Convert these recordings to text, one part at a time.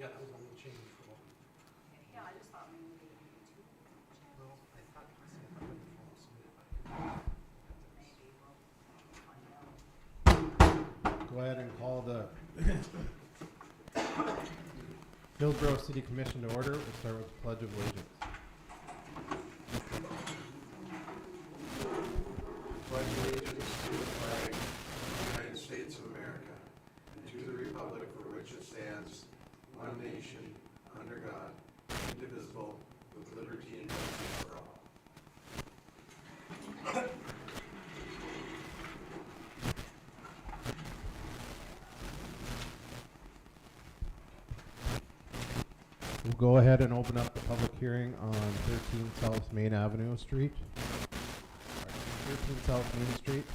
Yeah, that was only a change for one. Yeah, I just thought maybe they would do two. No, I thought by default submitted by him. Maybe we'll find out. Go ahead and call the Hillsboro City Commission to order. We'll start with the Pledge of Allegiance. Pledge allegiance to the flag of the United States of America and to the republic for which it stands, one nation, under God, indivisible, with liberty and justice for all. We'll go ahead and open up the public hearing on 13 South Main Avenue Street. 13 South Main Street.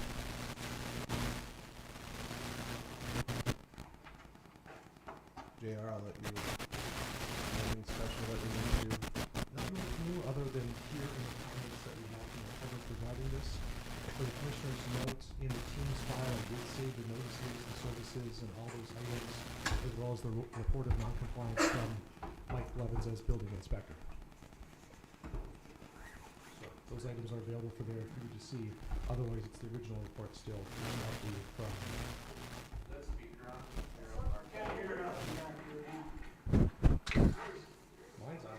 JR, I'll let you. Anything special that you need to? Nothing new other than here in the comments that we have from the public regarding this. For the commissioner's notes in the team's file, I did save the notices, the services, and all those items, as well as the report of noncompliance from Mike Levins as building inspector. So those items are available for you to see. Otherwise, it's the original report still updated from. That speaker on? Mine's on.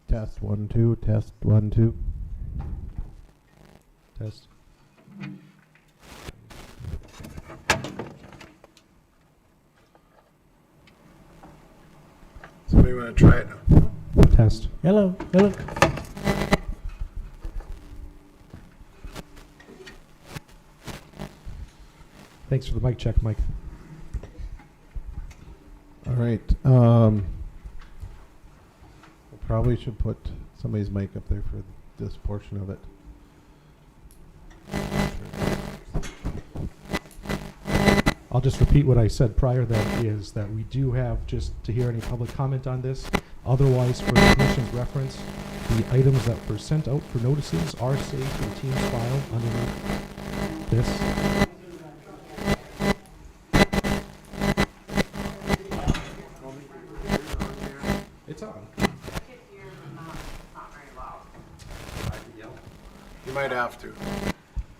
Test 1 2. Test 1 2. Test. Somebody want to try it now? Test. Hello. Hello. Thanks for the mic check, Mike. All right. We probably should put somebody's mic up there for this portion of it. I'll just repeat what I said prior, that is that we do have, just to hear any public comment on this. Otherwise, for the commission's reference, the items that were sent out for notices are saved in the team's file underneath this. It's on. I could hear them not very loud. You might have to.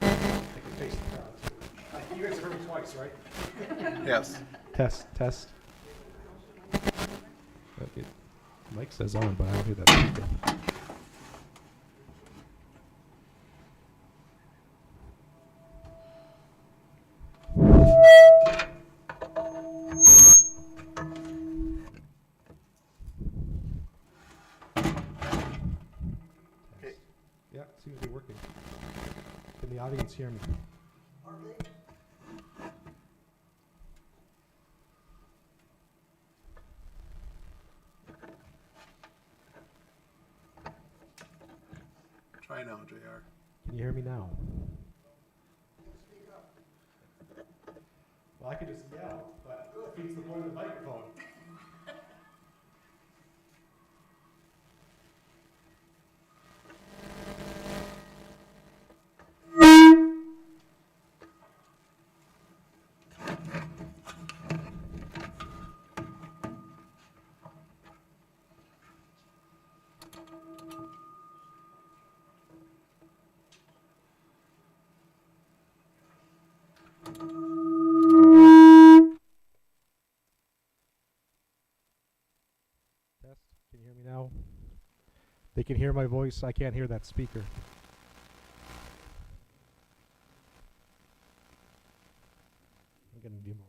I can face the crowd too. You guys have heard me twice, right? Yes. Test, test. Okay. Mike says on, but I don't hear that speaker. Okay. Yeah, it seems to be working. Can the audience hear me? Try now, JR. Can you hear me now? Well, I could just yell, but it defeats the point of the microphone. Test. Can you hear me now? They can hear my voice. I can't hear that speaker. I'm gonna do more.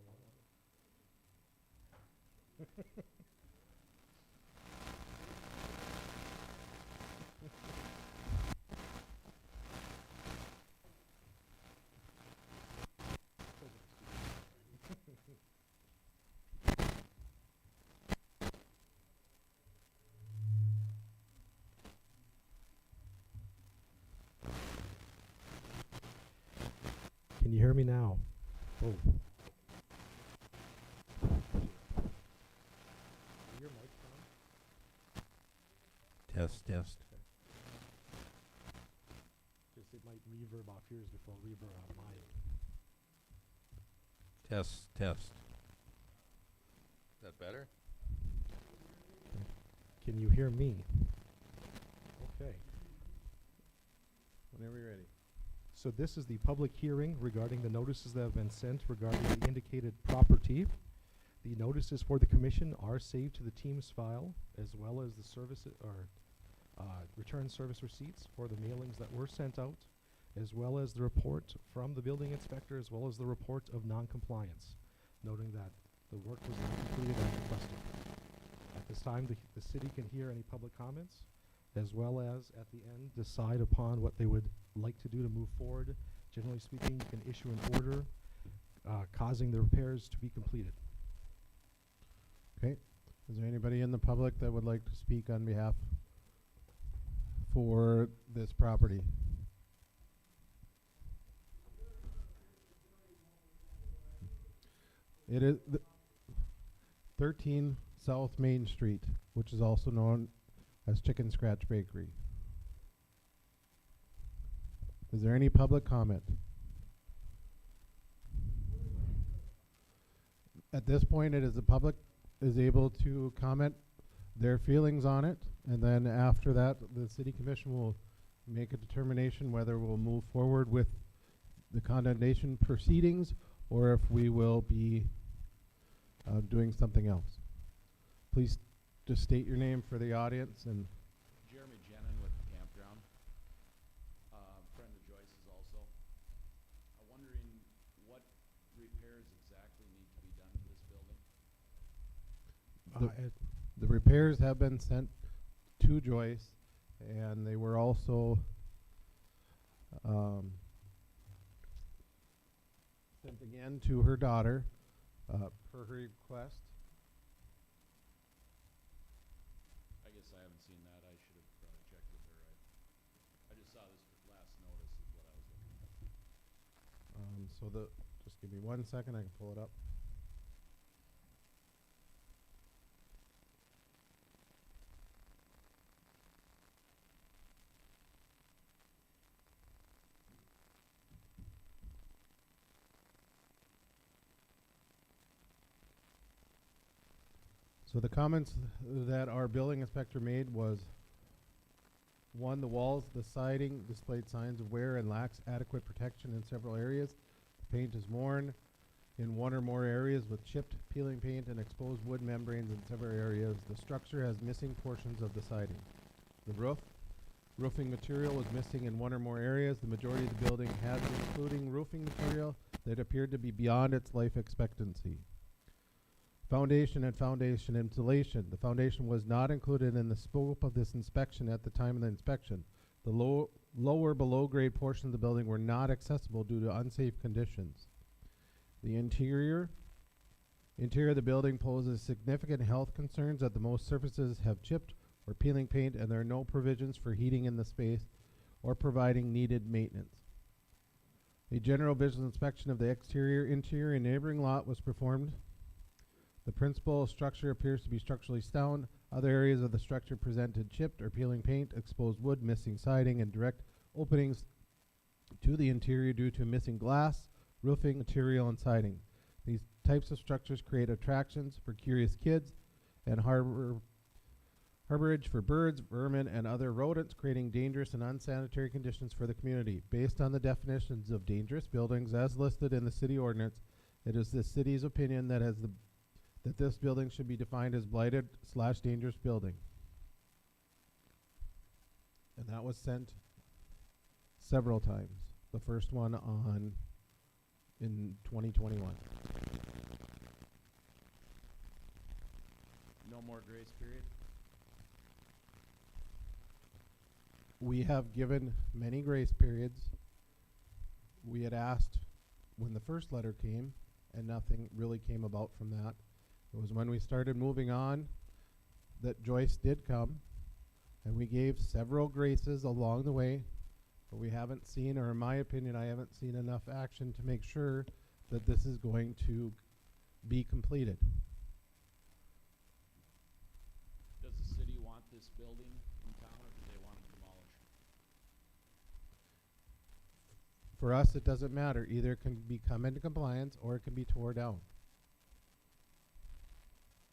Can you hear me now? Oh. Your mic's on? Test, test. Just it might reverb off yours before reverb on mine. Test, test. Is that better? Can you hear me? Okay. Whenever you're ready. So this is the public hearing regarding the notices that have been sent regarding the indicated property. The notices for the commission are saved to the Teams file, as well as the service or return service receipts for the mailings that were sent out, as well as the report from the building inspector, as well as the report of non-compliance, noting that the work was not completed as requested. At this time, the city can hear any public comments, as well as at the end decide upon what they would like to do to move forward. Generally speaking, you can issue an order causing the repairs to be completed. Okay. Is there anybody in the public that would like to speak on behalf for this property? It is 13 South Main Street, which is also known as Chicken Scratch Bakery. Is there any public comment? At this point, it is the public is able to comment their feelings on it, and then after that, the city commission will make a determination whether we'll move forward with the condemnation proceedings or if we will be doing something else. Please just state your name for the audience. And Jeremy Jenin with the campground. Friend of Joyce's also. I'm wondering what repairs exactly need to be done to this building? the repairs have been sent to Joyce, and they were also sent again to her daughter per her request. I guess I haven't seen that. I should have probably checked with her. I just saw this last notice is what I was looking at. Just give me 1 second, I can pull it up. So the comments that our building inspector made was: 1, the walls, the siding displayed signs of wear and lacks adequate protection in several areas. The paint is worn in one or more areas with chipped, peeling paint and exposed wood membranes in several areas. The structure has missing portions of the siding. The roofing material was missing in one or more areas. The majority of the building has, including roofing material, that appeared to be beyond its life expectancy. Foundation and foundation insulation. The foundation was not included in the scope of this inspection at the time of the inspection. The lower below-grade portions of the building were not accessible due to unsafe conditions. The interior of the building poses significant health concerns that the most surfaces have chipped or peeling paint, and there are no provisions for heating in the space or providing needed maintenance. A general visual inspection of the exterior, interior, and neighboring lot was performed. The principal structure appears to be structurally sound. Other areas of the structure presented chipped or peeling paint, exposed wood, missing siding, and direct openings to the interior due to missing glass, roofing material, and siding. These types of structures create attractions for curious kids and harborage for birds, vermin, and other rodents, creating dangerous and unsanitary conditions for the community. Based on the definitions of dangerous buildings as listed in the city ordinance, it is the city's opinion that this building should be defined as blighted/dangerous building. And that was sent several times. The first one in 2021. No more grace period? We have given many grace periods. We had asked when the first letter came, and nothing really came about from that. It was when we started moving on that Joyce did come, and we gave several graces along the way, But we haven't seen, or in my opinion, I haven't seen enough action to make sure that this is going to be completed. Does the city want this building in town, or do they want it demolished? For us, it doesn't matter. Either it can come into compliance or it can be tore down.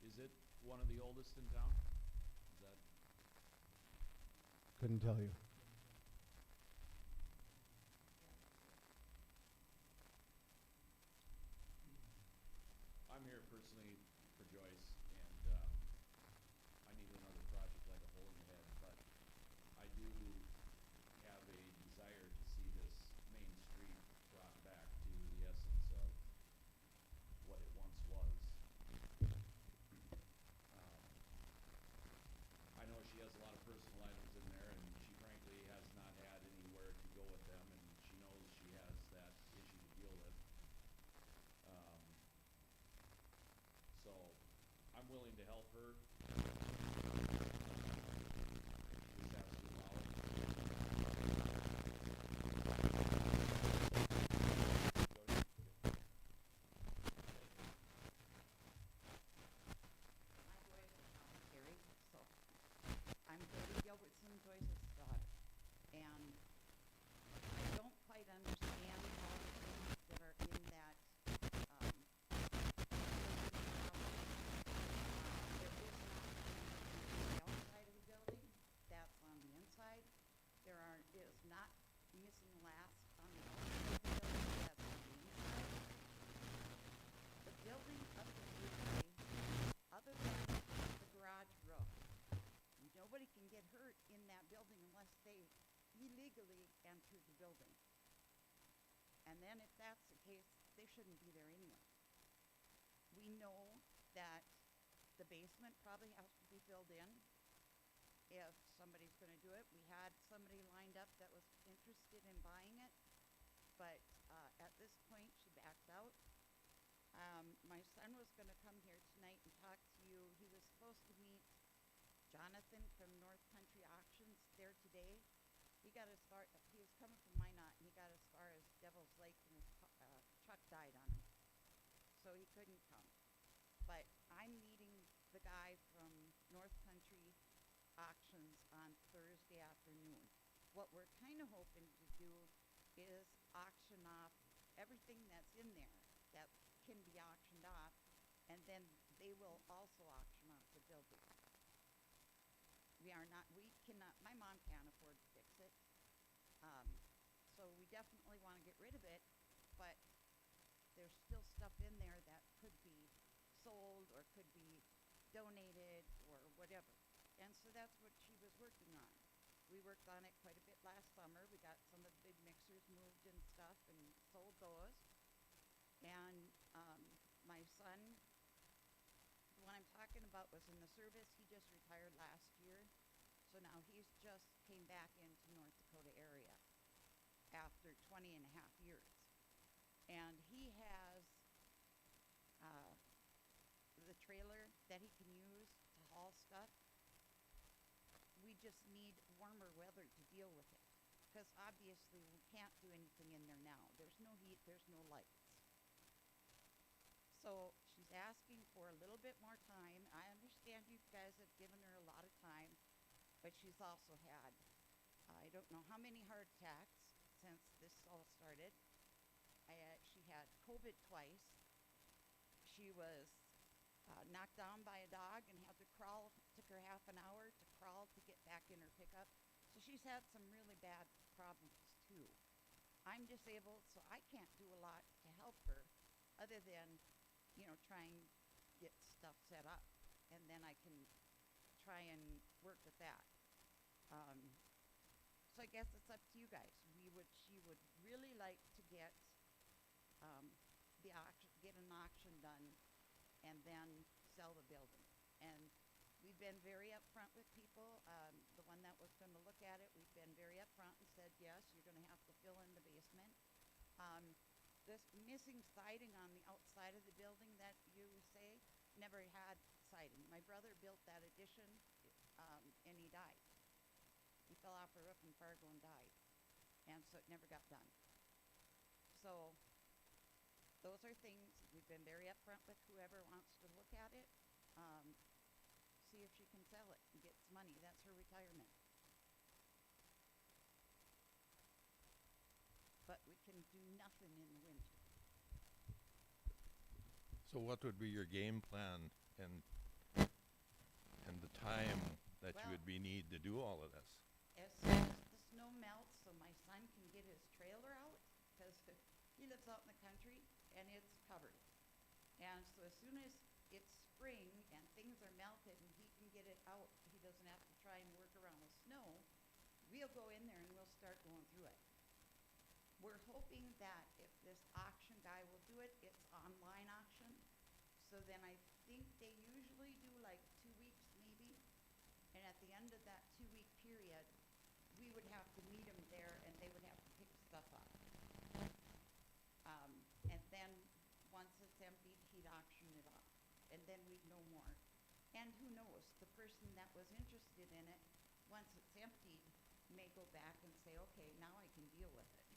Is it one of the oldest in town? Is that, Couldn't tell you. I'm here personally for Joyce, and, I need another project like a hole in the head, but I do have a desire to see this main street brought back to the essence of what it once was. I know she has a lot of personal items in there, and she frankly has not had anywhere to go with them, and she knows she has that issue to deal with. So, I'm willing to help her. Just have to allow it. My voice is not scary, so I'm Betty Gilbertson, Joyce's daughter. And I don't quite understand all the things that are in that, there is not on the outside of the building, that's on the inside. Is not missing last on the outside of the building, that's on the inside. The building up the roofway, other than the garage roof, nobody can get hurt in that building unless they illegally enter the building. And then if that's the case, they shouldn't be there anyway. We know that the basement probably has to be filled in if somebody's gonna do it. We had somebody lined up that was interested in buying it, but at this point, she backed out. My son was gonna come here tonight and talk to you. He was supposed to meet Jonathan from North Country Auctions there today. He was coming from Minot, and he got as far as Devil's Lake, and his truck died on him, so he couldn't come. But I'm meeting the guy from North Country Auctions on Thursday afternoon. What we're kind of hoping to do is auction off everything that's in there that can be auctioned off, and then they will also auction off the building. My mom can't afford to fix it. So we definitely want to get rid of it, but there's still stuff in there that could be sold or could be donated or whatever. And so that's what she was working on. We worked on it quite a bit last summer. We got some of the big mixers moved and stuff and sold those. And my son, the one I'm talking about, was in the service. He just retired last year. So now he's just came back into North Dakota area after 20 and a half years. And he has the trailer that he can use to haul stuff. We just need warmer weather to deal with it, because obviously we can't do anything in there now. There's no heat, there's no lights. So she's asking for a little bit more time. I understand you guys have given her a lot of time, but she's also had, I don't know how many heart attacks since this all started. She had COVID twice. She was knocked down by a dog and had to crawl. Took her half an hour to crawl to get back in her pickup. So she's had some really bad problems too. I'm disabled, so I can't do a lot to help her other than, try and get stuff set up. And then I can try and work with that. So I guess it's up to you guys. She would really like to get get an auction done and then sell the building. And we've been very upfront with people. The one that was going to look at it, we've been very upfront and said, yes, you're going to have to fill in the basement. This missing siding on the outside of the building that you say never had siding. My brother built that addition, and he died. He fell off a roof in Fargo and died. and so it never got done. So those are things, we've been very upfront with whoever wants to look at it. See if she can sell it and get some money. That's her retirement. But we can do nothing in the winter. So what would be your game plan and the time that you would be need to do all of this? As soon as the snow melts, so my son can get his trailer out, because he lives out in the country and it's covered. And so as soon as it's spring and things are melted and he can get it out, he doesn't have to try and work around the snow, we'll go in there and we'll start going through it. We're hoping that if this auction guy will do it, it's online auction. So then I think they usually do like 2 weeks maybe. And at the end of that 2-week period, we would have to meet them there and they would have to pick stuff up. And then once it's emptied, he'd auction it off. And then we'd know more. And who knows, the person that was interested in it, once it's emptied, may go back and say, okay, now I can deal with it.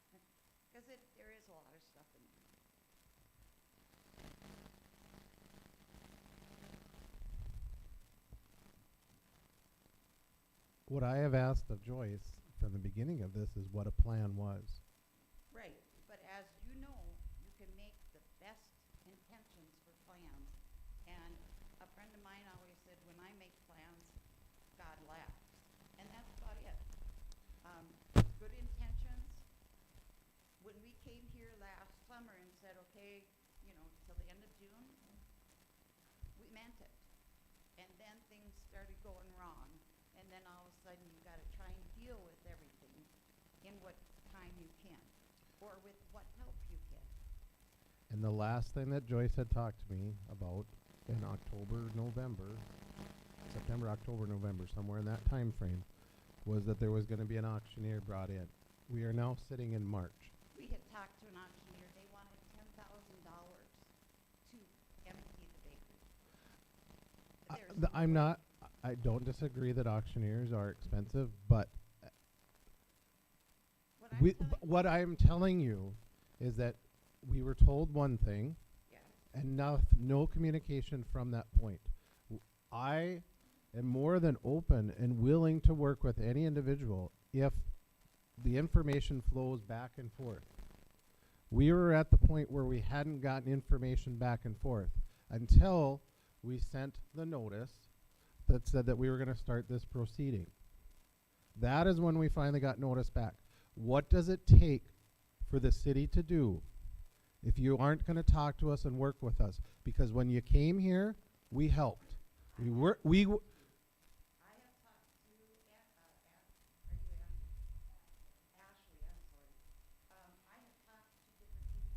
Because there is a lot of stuff in there. What I have asked of Joyce from the beginning of this is what a plan was. Right, but as you know, you can make the best intentions for plans. And a friend of mine always said, when I make plans, God laughs. And that's about it. Good intentions. When we came here last summer and said, okay, till the end of June, we meant it. And then things started going wrong. And then all of a sudden you got to try and deal with everything in what time you can, or with what help you can. And the last thing that Joyce had talked to me about in September, October, November, somewhere in that time frame, was that there was going to be an auctioneer brought in. We are now sitting in March. We had talked to an auctioneer. They wanted $10,000 to empty the bakery. I don't disagree that auctioneers are expensive, but what I'm telling you is that we were told one thing, Yeah. and no communication from that point. I am more than open and willing to work with any individual if the information flows back and forth. We were at the point where we hadn't gotten information back and forth until we sent the notice that said that we were going to start this proceeding. That is when we finally got notice back. What does it take for the city to do if you aren't going to talk to us and work with us? Because when you came here, we helped. I have talked to, are you Ashley, I'm sorry. I have talked to different people.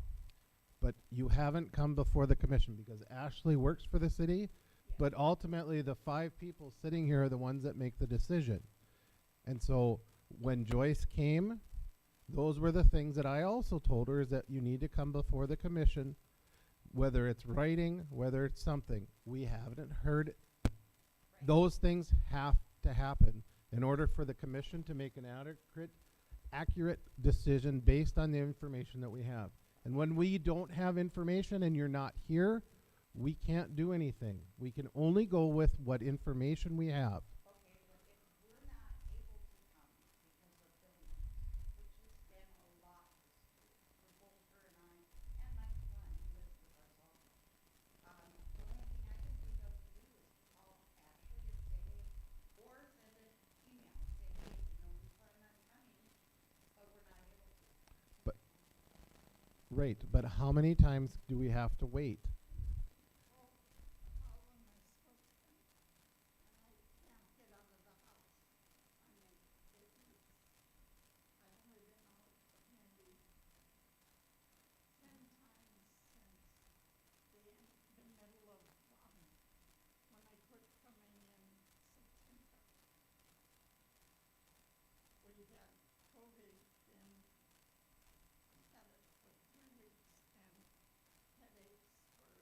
But you haven't come before the commission because Ashley works for the city, but ultimately the 5 people sitting here are the ones that make the decision. And so when Joyce came, those were the things that I also told her, is that you need to come before the commission, whether it's writing, whether it's something. We haven't heard. Those things have to happen in order for the commission to make an accurate decision based on the information that we have. And when we don't have information and you're not here, we can't do anything. We can only go with what information we have. Okay, but if we're not able to come because of illness, which has been a lot this year for both her and I, and my son who lives with us also. The only thing I can think of to do is call Ashley and say, hey, or send an email, say, hey, we plan on coming, but we're not able to. Right, but how many times do we have to wait? We had COVID and had it for 3 weeks and headaches for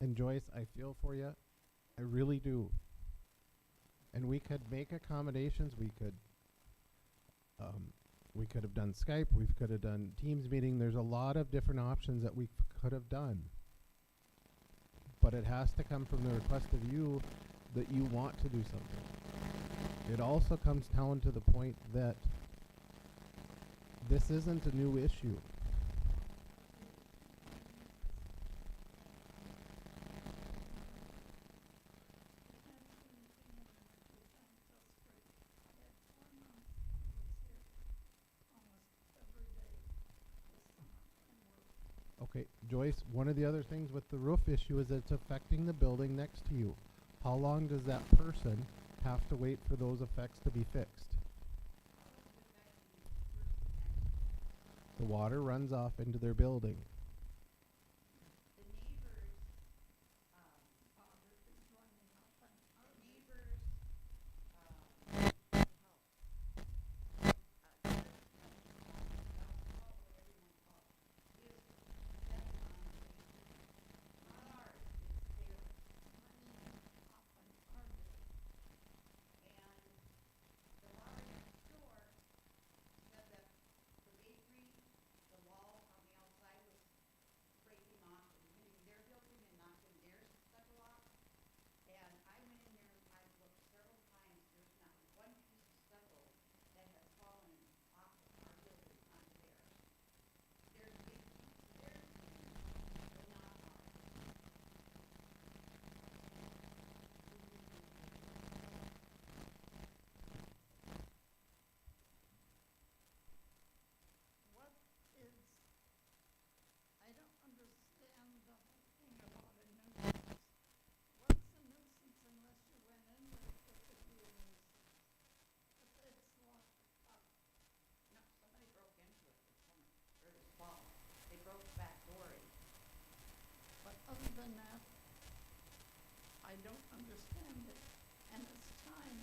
And Joyce, I feel for you. I really do. And we could make accommodations. We could have done Skype. We could have done Teams meeting. There's a lot of different options that we could have done. But it has to come from the request of you that you want to do something. It also comes down to the point that this isn't a new issue. Okay, Joyce, one of the other things with the roof issue is it's affecting the building next to you. How long does that person have to wait for those effects to be fixed? The water runs off into their building. The neighbors, I don't understand it, and it's time.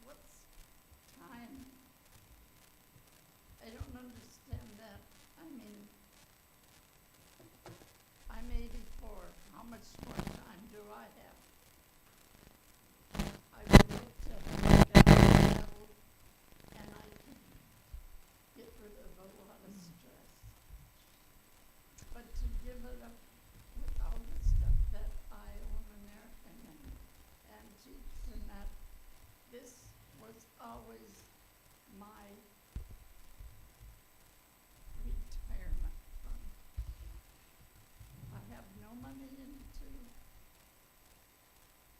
What's time? I don't understand that. I mean, I'm 84. How much more time do I have? I would look to have that settled, and I can get rid of a lot of stress. But to give it up with all the stuff that I own and antiques and that, this was always my retirement fund. I have no money into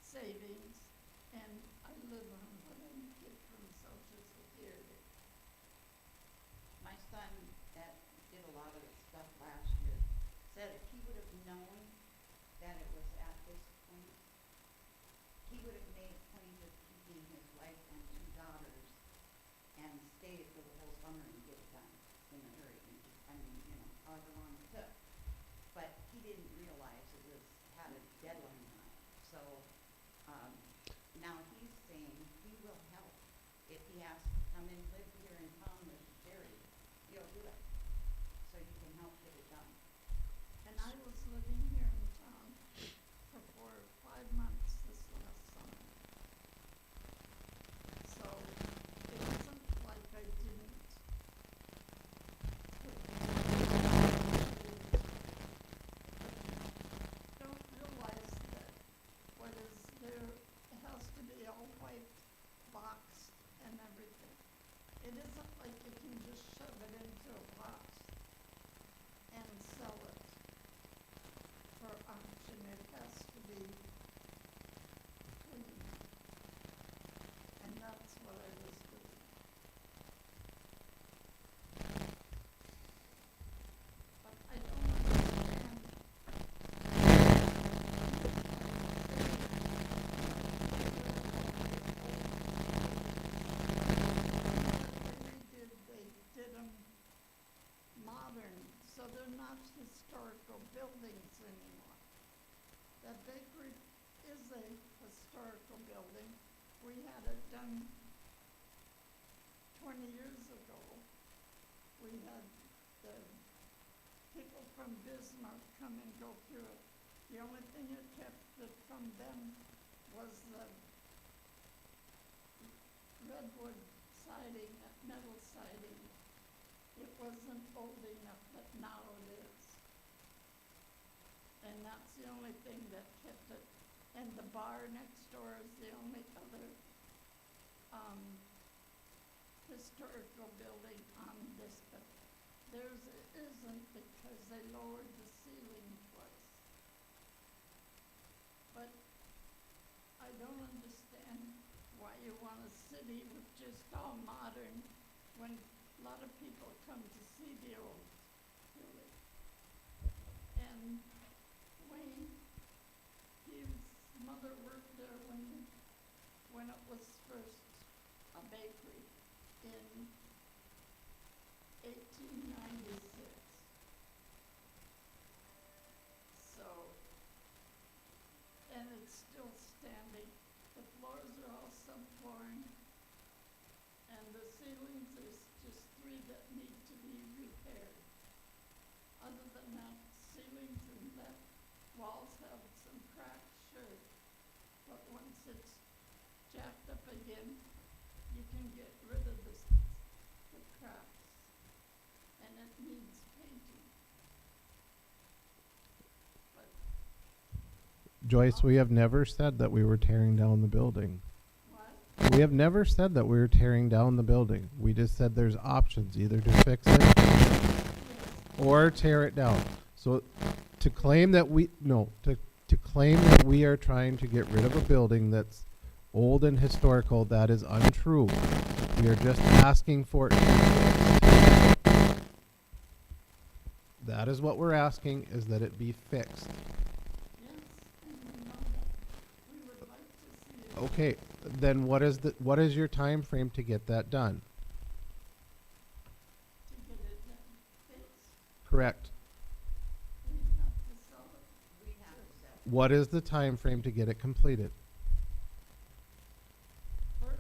savings, and I live on what I get from Social Security. my son that did a lot of the stuff last year said if he would have known that it was at this point, he would have made a point of keeping his wife and 2 daughters and stayed for the whole summer and get it done in a hurry. I mean, however long it took. But he didn't realize it had a deadline on it. So now he's saying he will help. If he has to come and live here in town with Jerry, he'll do it. So you can help get it done. And I was living here in town for 4 or 5 months this last summer. So it wasn't like I didn't. Don't realize that what is there, it has to be all white, boxed and everything. It isn't like you can just shove it into a box and sell it for auction. It has to be clean. And that's what I was doing. But I don't understand. They did them modern, so they're not historical buildings anymore. That bakery is a historical building. We had it done 20 years ago. We had the people from Bismarck come and go through it. The only thing that kept it from them was the redwood siding, that metal siding. It wasn't old enough, but now it is. And that's the only thing that kept it. And the bar next door is the only other, historical building on this, but theirs isn't because they lowered the ceiling twice. But I don't understand why you want a city with just all modern when a lot of people come to see the old building. And Wayne, his mother worked there when it was first a bakery in 1896. So, and it's still standing. The floors are all subflooring, and the ceilings, there's just 3 that need to be repaired. Other than that, ceilings and that walls have some cracks, sure, but once it's jacked up again, you can get rid of the cracks, and it needs painting. But Joyce, we have never said that we were tearing down the building. what? We have never said that we were tearing down the building. We just said there's options, either to fix it Yes. or tear it down. So to claim that to claim that we are trying to get rid of a building that's old and historical, that is untrue. We are just asking for it to be fixed. That is what we're asking, is that it be fixed. Yes, and we know that. We would like to see it. Okay, then what is your time frame to get that done? To get it done, fixed, Correct. we have to sell it. We have to sell. What is the time frame to get it completed? For,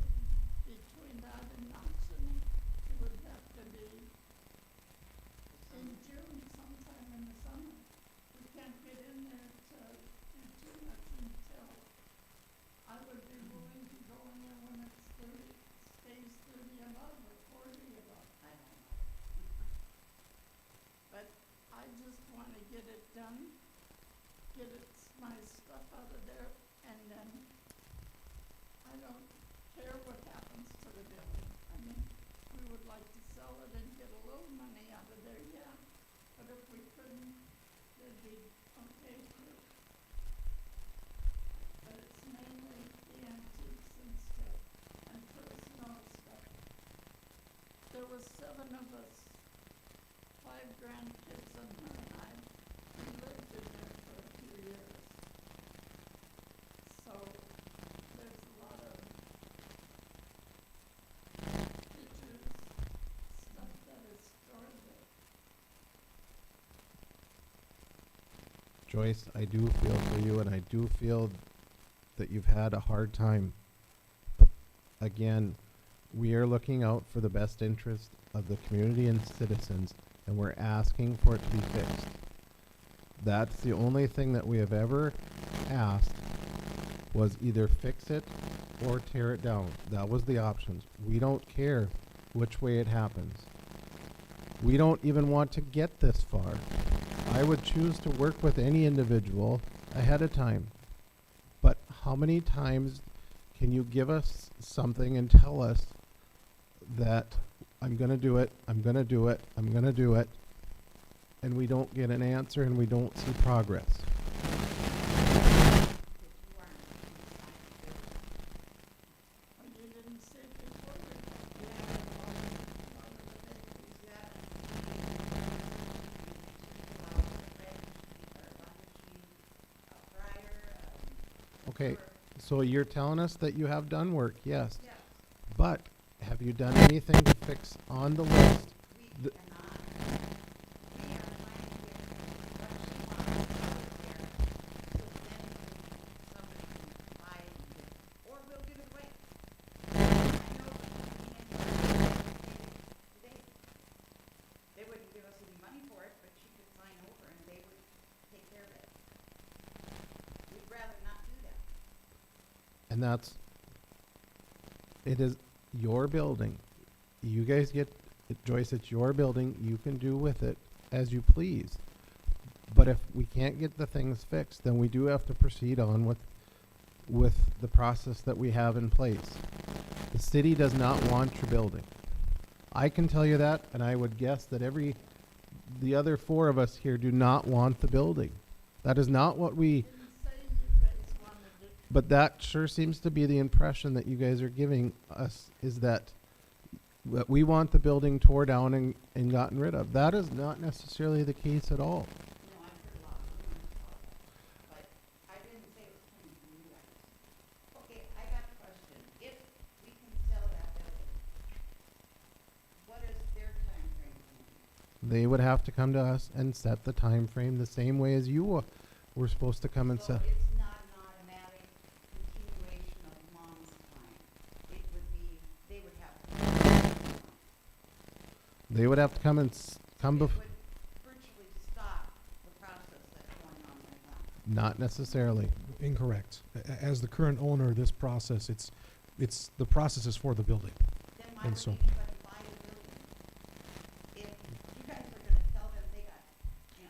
between that and auctioning, it would have to be in June, sometime in the summer. We can't get in there to do too much until, I would be willing to go in there when it's 30, stays 30 above or 40 above. I don't know. But I just wanna get it done, get my stuff out of there, and then I don't care what happens to the building. I mean, we would like to sell it and get a little money out of there, yeah, but if we couldn't, it'd be okay too. But it's mainly the antiques and stuff, and personal stuff. There was 7 of us, 5 grandkids and her and I, we lived in there for a few years. So, there's a lot of pictures, stuff that is stored there. Joyce, I do feel for you, and I do feel that you've had a hard time. But again, we are looking out for the best interest of the community and citizens, and we're asking for it to be fixed. That's the only thing that we have ever asked, was either fix it or tear it down. That was the options. We don't care which way it happens. We don't even want to get this far. I would choose to work with any individual ahead of time. But how many times can you give us something and tell us that I'm going to do it, I'm going to do it, I'm going to do it, and we don't get an answer and we don't see progress? Because you aren't inside the building. Or you didn't say before that. Okay, so you're telling us that you have done work, yes. Yes, But have you done anything to fix on the list? we The- cannot, we are trying to get what she wants out there, so then somebody can buy it and give it, or we'll give it away. I know the company in today, they wouldn't give us any money for it, but she could sign over and they would take care of it. And it is your building. You guys Joyce, it's your building. You can do with it as you please. But if we can't get the things fixed, then we do have to proceed on with the process that we have in place. The city does not want your building. I can tell you that, and I would guess that the other four of us here do not want the building. That is not what we, Didn't say you guys wanted it. but that sure seems to be the impression that you guys are giving us, is that we want the building tore down and gotten rid of. That is not necessarily the case at all. No, I've heard a lot of rumors about that, but I didn't say it was coming from you guys. Okay, I got a question. If we can sell that building, what is their time frame? They would have to come to us and set the time frame the same way as you were supposed to come and So set. it's not an automatic continuation of mom's time. It would be, they would have to. They would have to come and come It before. would virtually stop the process that's going on right now. Not necessarily. Incorrect. As the current owner of this process, the process is for the building. Then why And would so- anybody buy the building? If you guys are gonna tell them they got, you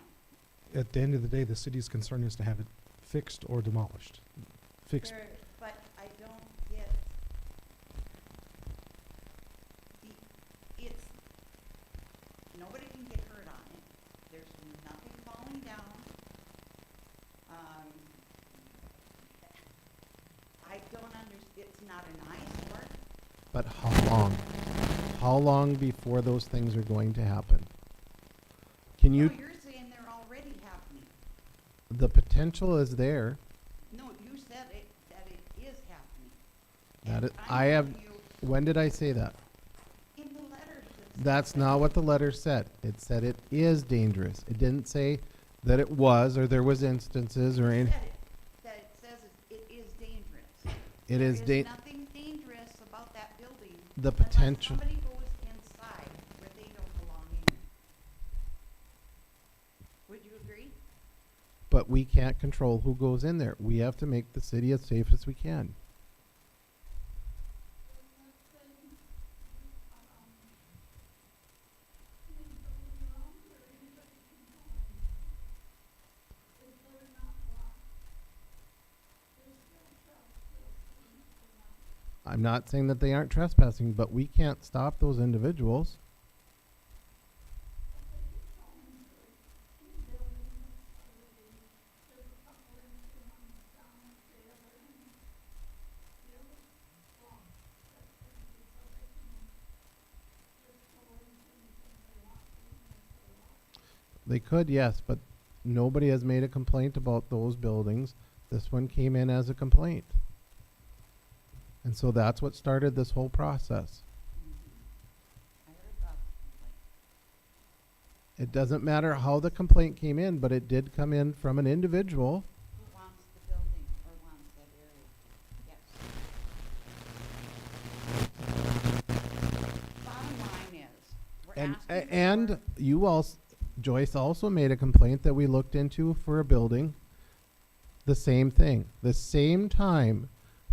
know, At the end of the day, the city's concern is to have it fixed or demolished. Fixed. but I don't get it's, nobody can get hurt on it. There's nothing falling down. I don't it's not an eyesore. But how long? How long before those things are going to happen? Can you, No, you're saying they're already happening. the potential is there. No, you said that it is happening. That And it, I'm I have, telling you, when did I say that? in the letters that That's said not what the letter said. It said it is dangerous. It didn't say that it was, or there was instances or any. said it, that it says it is dangerous. It is There is da- nothing dangerous about that building. The potential. Unless somebody goes inside where they don't belong in. Would you agree? But we can't control who goes in there. We have to make the city as safe as we can. I'm not saying that they aren't trespassing, but we can't stop those individuals. They could, yes, but nobody has made a complaint about those buildings. This one came in as a complaint. And so that's what started this whole process. I heard about the complaint. It doesn't matter how the complaint came in, but it did come in from an individual. Who wants the building or wants that area? Yes. Bottom line is, we're And asking and for- you also, Joyce also made a complaint that we looked into for a building. The same thing, the same time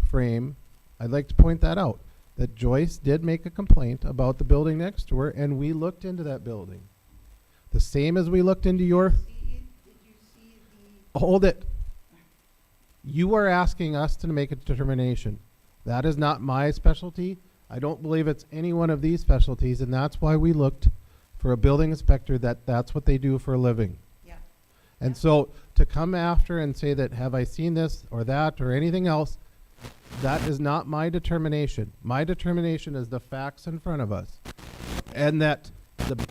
frame. I'd like to point that out, that Joyce did make a complaint about the building next to her, and we looked into that building. The same as we looked into your, Did you see the, hold it. You are asking us to make a determination. That is not my specialty. I don't believe it's any one of these specialties, and that's why we looked for a building inspector, that's what they do for a living. yeah, And so to come after and say that, have I seen this or that or anything else, that is not my determination. My determination is the facts in front of us. And that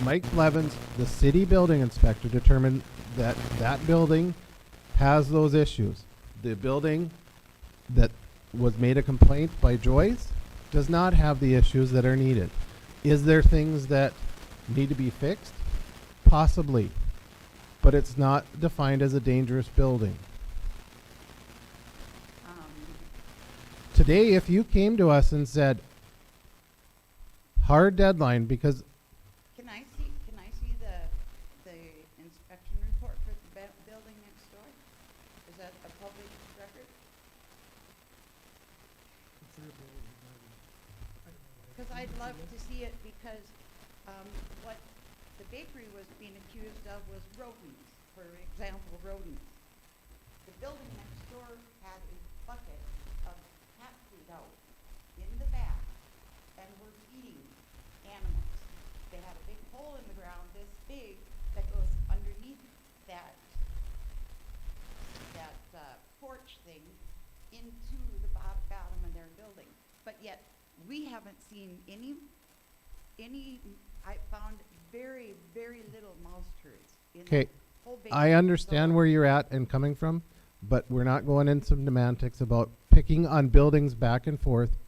Mike Blevins, the city building inspector, determined that that building has those issues. The building that was made a complaint by Joyce does not have the issues that are needed. Is there things that need to be fixed? Possibly. But it's not defined as a dangerous building. Today, if you came to us and said, hard deadline, because can I see the inspection report for the building next door? Is that a public record? I'd love to see it because, what the bakery was being accused of was rodents, for example, rodents. The building next door had a bucket of cat food out in the back and were feeding animals. They had a big hole in the ground this big that goes underneath that porch thing into the bottom of their building. But yet, we haven't seen any, I found very, very little mouse turds in Okay, that whole bakery. I understand where you're at and coming from, but we're not going into some semantics about picking on buildings back and forth.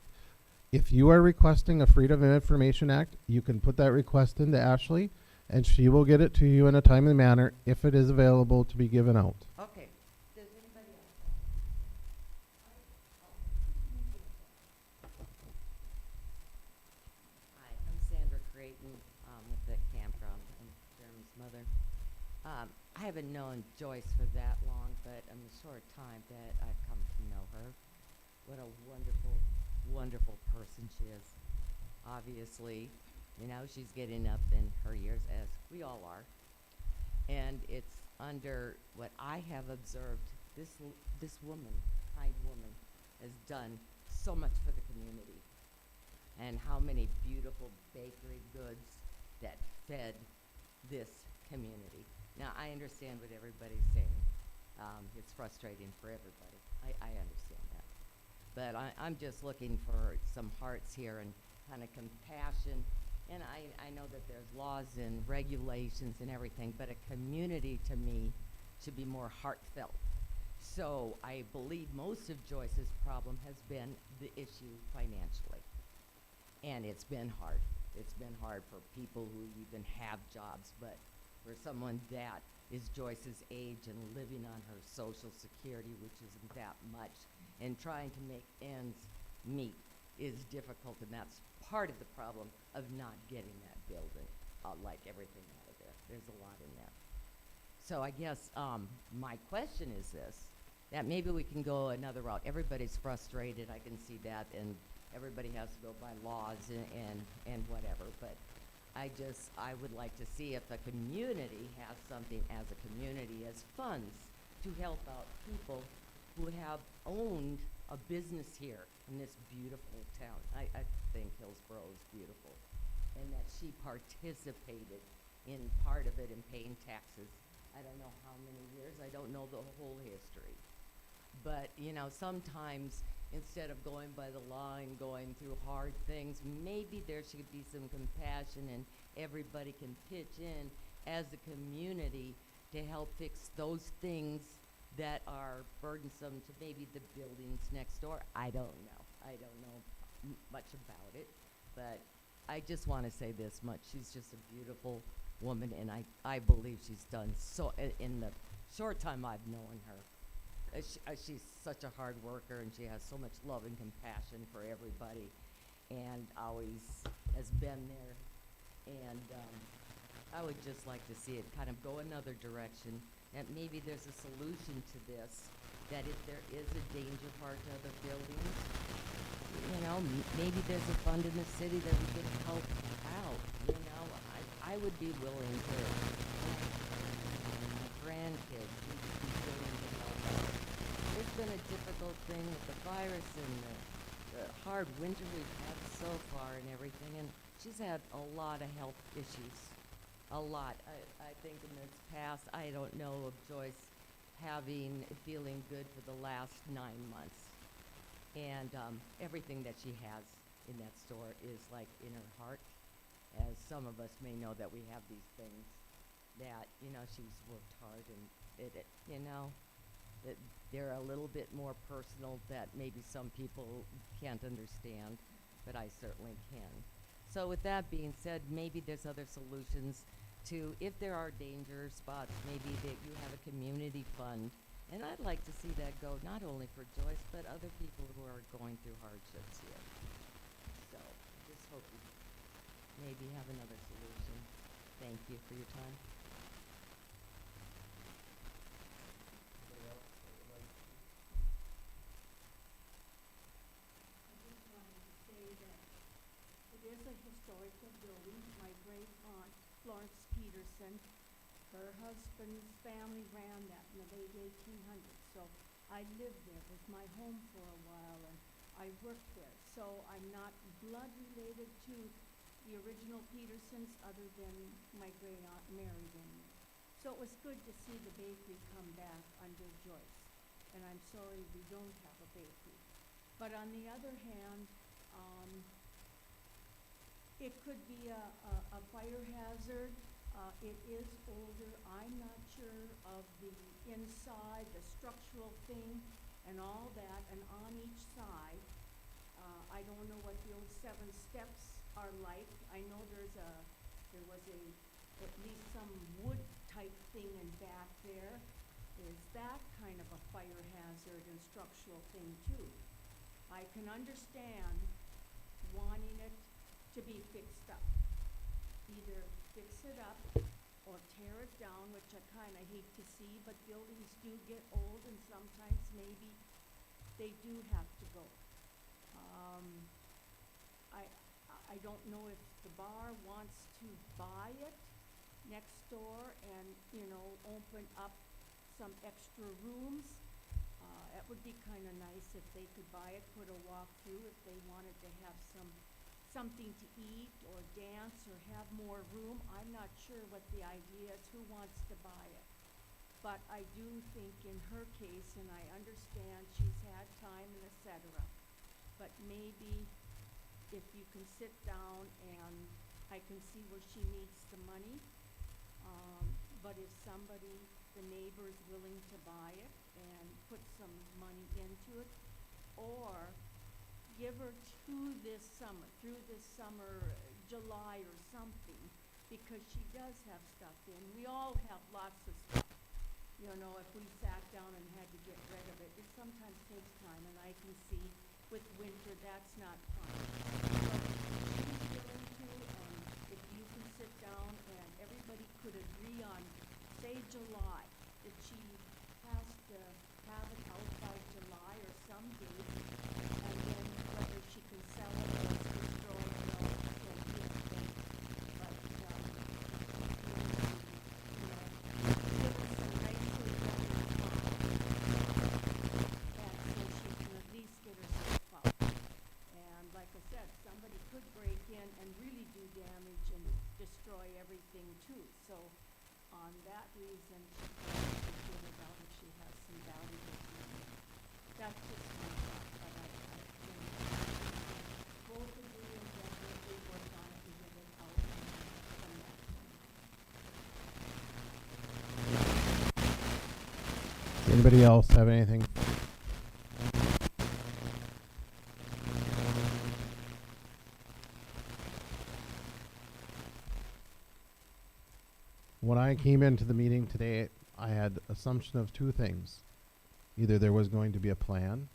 If you are requesting a Freedom of Information Act, you can put that request into Ashley, and she will get it to you in a timely manner if it is available to be given out. Okay. Does anybody else? Hi, I'm Sandra Creighton, with the campground. I'm Jeremy's mother. I haven't known Joyce for that long, but in the short time that I've come to know her, what a wonderful, wonderful person she is. Obviously, you know, she's getting up in her years, as we all are. And it's under what I have observed, this woman, kind woman, has done so much for the community. And how many beautiful bakery goods that fed this community. Now, I understand what everybody's saying. It's frustrating for everybody. I understand that. But I'm just looking for some hearts here and kind of compassion. And I know that there's laws and regulations and everything, but a community to me should be more heartfelt. So I believe most of Joyce's problem has been the issue financially. And it's been hard. It's been hard for people who even have jobs, but for someone that is Joyce's age and living on her Social Security, which isn't that much, and trying to make ends meet is difficult, and that's part of the problem of not getting that building, like everything out of there. There's a lot in there. So I guess my question is this, that maybe we can go another route. Everybody's frustrated, I can see that, and everybody has to go by laws and whatever, but I would like to see if the community has something as a community, as funds, to help out people who have owned a business here in this beautiful town. I think Hillsboro is beautiful, and that she participated in part of it in paying taxes. I don't know how many years, I don't know the whole history. But, you know, sometimes instead of going by the law and going through hard things, maybe there should be some compassion and everybody can pitch in as a community to help fix those things that are burdensome to maybe the buildings next door. I don't know. I don't know much about it, but I just want to say this much. She's just a beautiful woman, and I believe she's done so in the short time I've known her. She's such a hard worker, and she has so much love and compassion for everybody, and always has been there. And I would just like to see it kind of go another direction, that maybe there's a solution to this, that if there is a danger part to other buildings, you know, maybe there's a fund in the city that we could help out. You know, I would be willing to, my grandkids would be willing to help out. It's been a difficult thing with the virus and the hard winter we've had so far and everything, and she's had a lot of health issues, a lot. I think in this past, I don't know of Joyce feeling good for the last 9 months. And everything that she has in that store is like in her heart, as some of us may know that we have these things that, you know, she's worked hard, and you know, that they're a little bit more personal that maybe some people can't understand, but I certainly can. So with that being said, maybe there's other solutions to, if there are danger spots, maybe that you have a community fund. And I'd like to see that go not only for Joyce, but other people who are going through hardships here. So just hope we maybe have another solution. Thank you for your time. I just wanted to say that it is a a historical building. My great aunt, Florence Peterson, her husband's family ran that in the late 1800s. So I lived there. It was my home for a while, and I worked there. So I'm not blood related to the original Petersons other than my great aunt married in there. So it was good to see the bakery come back under Joyce. And I'm sorry we don't have a bakery. But on the other hand, it could be a fire hazard. It is older. I'm not sure of the inside, the structural thing and all that. And on each side, I don't know what the old 7 steps are like. I know there was at least some wood type thing in back there. Is that kind of a fire hazard and structural thing too? I can understand wanting it to be fixed up. Either fix it up or tear it down, which I kind of hate to see, but buildings do get old and sometimes maybe they do have to go. I don't know if the bar wants to buy it next door and, you know, open up some extra rooms. It would be kind of nice if they could buy it, put a walk-through if they wanted to have something to eat or dance or have more room. I'm not sure what the idea is, who wants to buy it. But I do think in her case, and I understand she's had time and et cetera, but maybe if you can sit down and I can see where she needs the money, but if somebody, the neighbor is willing to buy it and put some money into it, or give her through this summer, July or something, because she does have stuff in. We all have lots of stuff. You know, if we sat down and had to get rid of it, it sometimes takes time, and I can see with winter that's not fun. But she's willing to, and if you can sit down and everybody could agree on, say July, that she has to have it out by July or some date, and then whether she can sell it or destroy it, no, can't be a thing. But, you know, give us some nicely weathered time, and so she can at least get her stuff out. And like I said, somebody could break in and really do damage and destroy everything too. So on that reason, she can get it out if she has some valuable things. That's just my thought, but I both agree and definitely work on it and get it out from that point. Anybody else have anything? When I came into the meeting today, I had assumption of 2 things. Either there was going to be a plan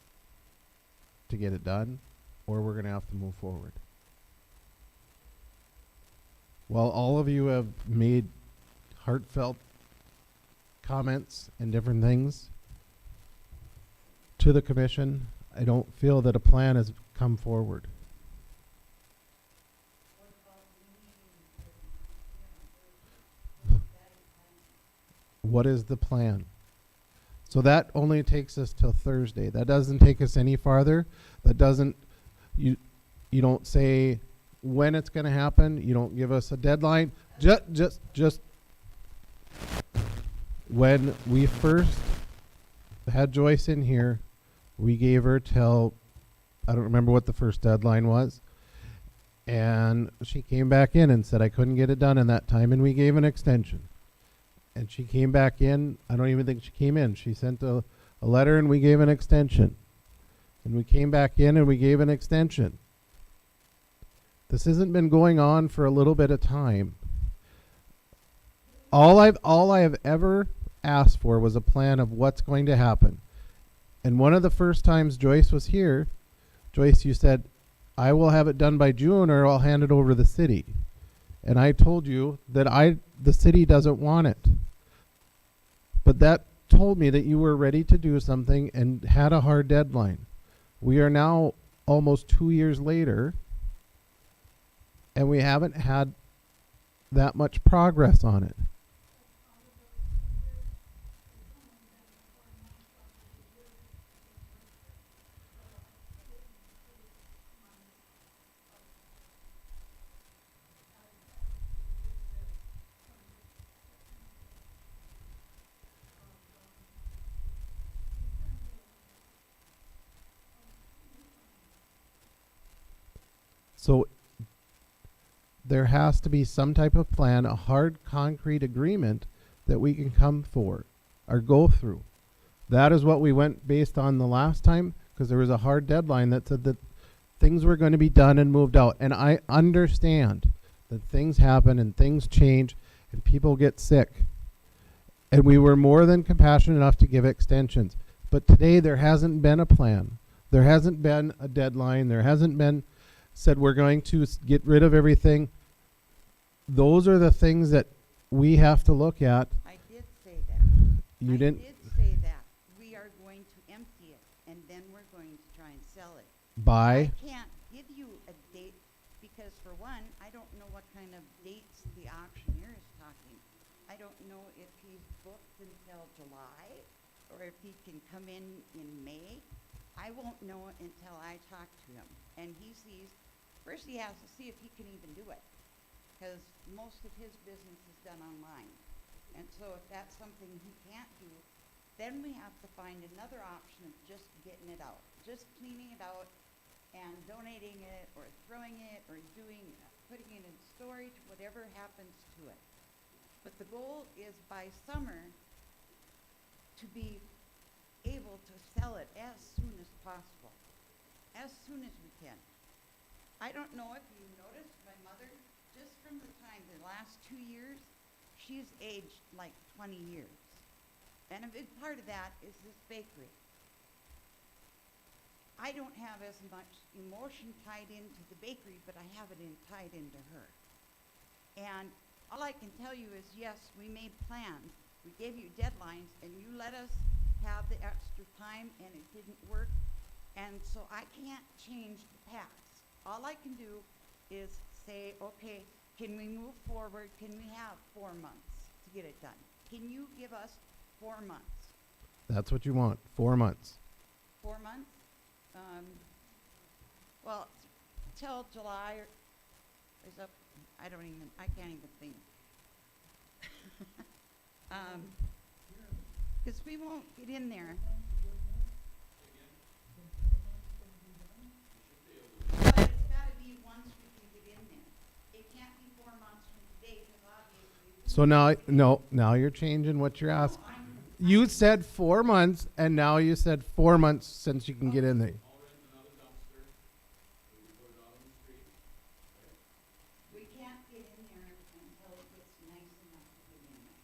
to get it done, or we're going to have to move forward. While all of you have made heartfelt comments and different things to the commission, I don't feel that a plan has come forward. What is the plan? So that only takes us till Thursday. That doesn't take us any farther. That doesn't, you don't say when it's going to happen. You don't give us a deadline. Just when we first had Joyce in here, we gave her till, I don't remember what the first deadline was. And she came back in and said I couldn't get it done in that time, and we gave an extension. And she came back in. I don't even think she came in. She sent a letter and we gave an extension. And we came back in and we gave an extension. This hasn't been going on for a little bit of time. All I have ever asked for was a plan of what's going to happen. And one of the first times Joyce was here, Joyce, you said, I will have it done by June or I'll hand it over to the city. And I told you that the city doesn't want it. But that told me that you were ready to do something and had a hard deadline. We are now almost 2 years later, and we haven't had that much progress on it. So there has to be some type of plan, a hard concrete agreement that we can come for or go through. That is what we went based on the last time, because there was a hard deadline that said that things were going to be done and moved out. And I understand that things happen and things change and people get sick. And we were more than compassionate enough to give extensions. But today there hasn't been a plan. There hasn't been a deadline. There hasn't been said we're going to get rid of everything. Those are the things that we have to look at. I did say that. You didn't I did say that. We are going to empty it, and then we're going to try and sell it. buy. I can't give you a date because, for one, I don't know what kind of dates the auctioneer is talking. I don't know if he's booked until July or if he can come in May. I won't know until I talk to him. And he sees, first he has to see if he can even do it, because most of his business is done online. And so if that's something he can't do, then we have to find another option of just getting it out, just cleaning it out and donating it or throwing it or putting it in storage, whatever happens to it. But the goal is by summer to be able to sell it as soon as possible, as soon as we can. I don't know if you noticed my mother, just from the time, the last 2 years, she's aged like 20 years. And a big part of that is this bakery. I don't have as much emotion tied into the bakery, but I have it tied into her. And all I can tell you is, yes, we made plans. We gave you deadlines, and you let us have the extra time, and it didn't work. And so I can't change the past. All I can do is say, okay, can we move forward? Can we have 4 months to get it done? Can you give us 4 months? That's what you want, 4 months. 4 months? Well, till July, is up, I can't even think. Because we won't get in there. But it's gotta be once we can get in there. It can't be 4 months from today, because obviously. So now you're changing what you're asking. You said 4 months, and now you said 4 months since you can get in there. I'll rent another dumpster, we can put it out on the street. We can't get in there until it gets nice enough to get in there.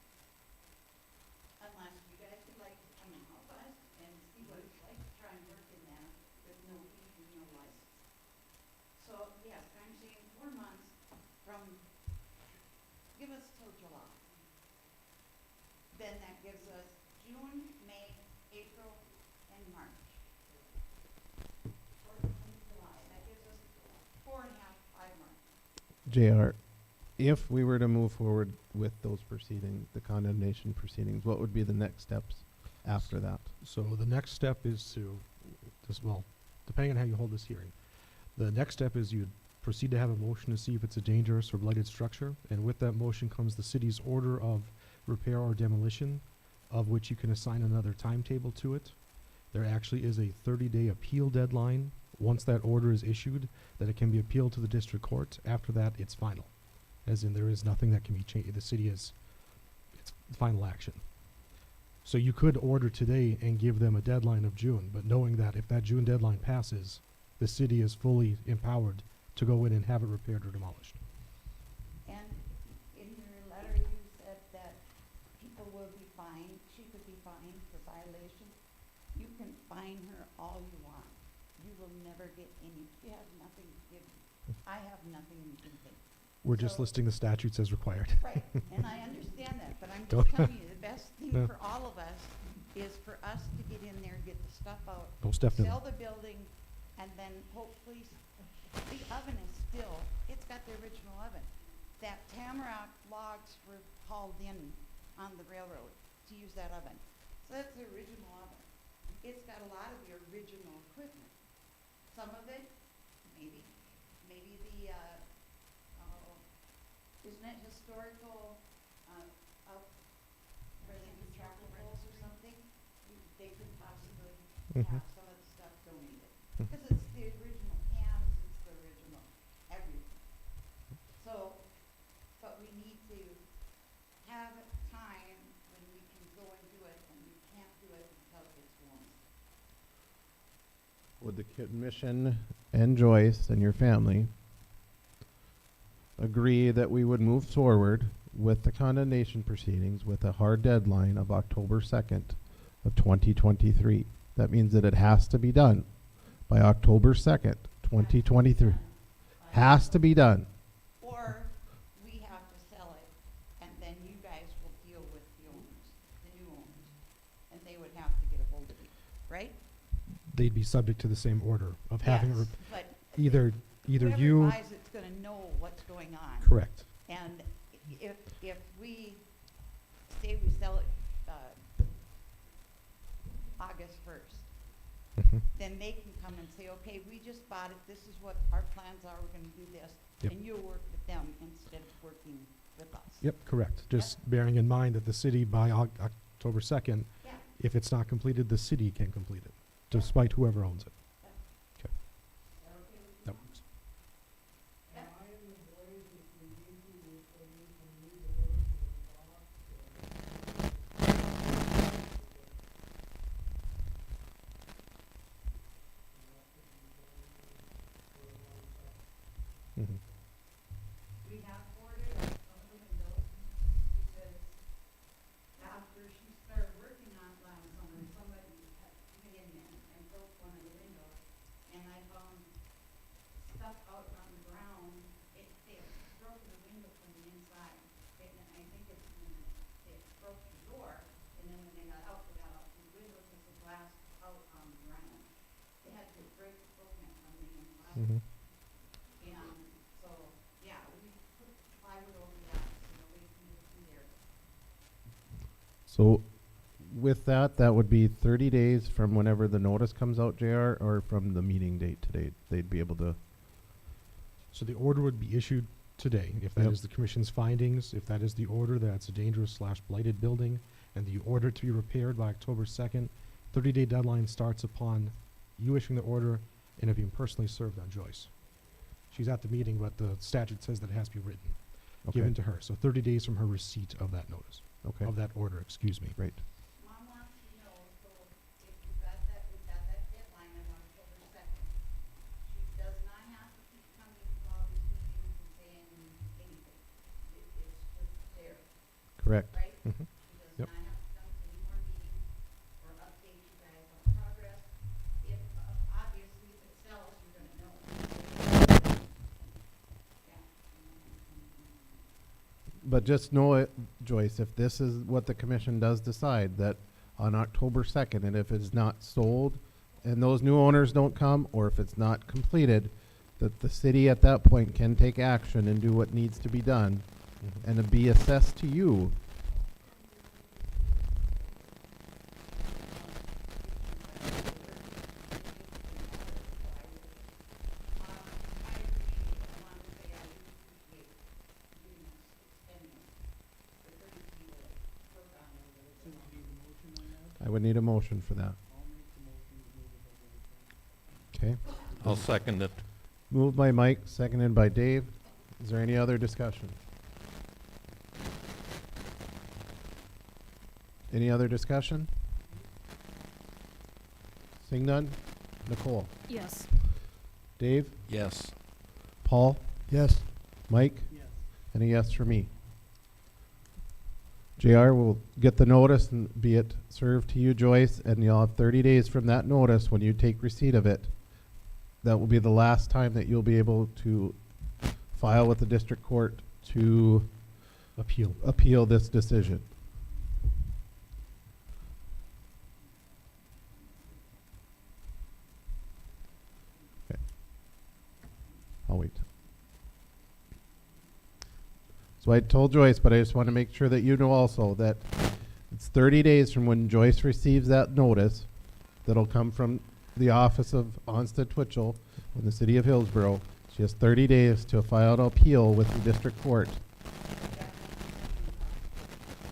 Unless you guys would like to come and help us and see what it's like to try and work in there with no heat and no license. So, yes, I'm saying 4 months from, give us till July. Then that gives us June, May, April, and March. Or July, that gives us 4.5, 5 months. JR, if we were to move forward with those proceedings, the condemnation proceedings, what would be the next steps after that? So the next step is depending on how you hold this hearing, the next step is you proceed to have a motion to see if it's a dangerous or blighted structure, and with that motion comes the city's order of repair or demolition, of which you can assign another timetable to it. There actually is a 30-day appeal deadline once that order is issued, that it can be appealed to the district court. After that, it's final, as in there is nothing that can be changed. The city it's final action. So you could order today and give them a deadline of June, but knowing that if that June deadline passes, the city is fully empowered to go in and have it repaired or demolished. And in your letter, you said that people will be fined, she could be fined for violation. You can fine her all you want. You will never get any, she has nothing to give you. I have nothing you can take. We're just So- listing the statutes as required. Right, and I understand that, but I'm Don't- just telling you, the best thing No. for all of us is for us to get in there, get the stuff out, Most definitely. sell the building, and then hopefully, the oven is still, it's got got the original oven. That tamarack logs were hauled in on the railroad to use that oven. So that's the original oven. It's got a lot of the original equipment. Some of it, maybe the, isn't it historical, up where they do chocolate rolls or something? They could possibly have some of the stuff donated. Because it's the original pans, it's the original everything. So, but we need to have time when we can go and do it, and we can't do it until it's warm. Would the commission and Joyce and your family agree that we would move forward with the condemnation proceedings with a hard deadline of October 2nd of 2023? That means that it has to be done by October 2nd, 2023. Has to be done. Or we have to sell it, and then you guys will deal with the owners, the new owners, and they would have to get a hold of you, right? They'd be subject to the same order of having Yes, but either whoever you, buys it's gonna know what's going on. correct. And if we say we sell it, August 1st, Mhm. then they can come and say, okay, we just bought it, this is what our plans are, we're gonna do this. Yep. And you'll work with them instead of working with us. Yep, correct. Just bearing in mind that the city by October 2nd, Yeah. if it's not completed, the city can complete it, despite whoever owns it. Okay. That works. Mhm. We have ordered some of the windows because after she started working on it last summer, somebody had come in there and broke one of the windows. And I found stuff out on the ground. They had broken the window from the inside. And I think it's when they broke the door. And then when they got out, the window was the glass out on the ground. They had to break broken it from the inside. Mhm. And so, yeah, we put plywood over that, so nobody can get through there. So with that, that would be 30 days from whenever the notice comes out, JR, or from the meeting date today? They'd be able to, So the order would be issued today, if that Yep. is the commission's findings. If that is the order, that's a dangerous/blighted building, and the order to be repaired by October 2nd, 30-day deadline starts upon you issuing the order and it being personally served on Joyce. She's at the meeting, but the statute says that it has to be written, okay, given to her. So 30 days from her receipt of that notice, okay, of that order, excuse me. great. Mom wants to know, so if we've got that deadline of October 2nd. She does not have to keep coming to all these meetings and saying anything. It's just there, Correct. right? Mhm. She does Yep. not have to come to any more meetings or update you guys on progress. If, obviously, if it sells, you're gonna know. Yeah. But just know it, Joyce, if this is what the commission does decide, that on October 2nd, and if it's not sold and those new owners don't come, or if it's not completed, that the city at that point can take action and do what needs to be done Mhm. and be assessed to you. I would need a motion for that. Okay. I'll second it. Moved by Mike, seconded by Dave. Is there any other discussion? Any other discussion? Seeing none? Nicole? Yes. Dave? Yes. Paul? Yes. Mike? And a yes for me. JR will get the notice and be it served to you, Joyce, and you'll have 30 days from that notice when you take receipt of it. That will be the last time that you'll be able to file with the district court to appeal this decision. Okay. I'll wait. So I told Joyce, but I just want to make sure that you know also that it's 30 days from when Joyce receives that notice that'll come from the office of Onstead Twitchell in the city of Hillsboro. She has 30 days to file an appeal with the district court.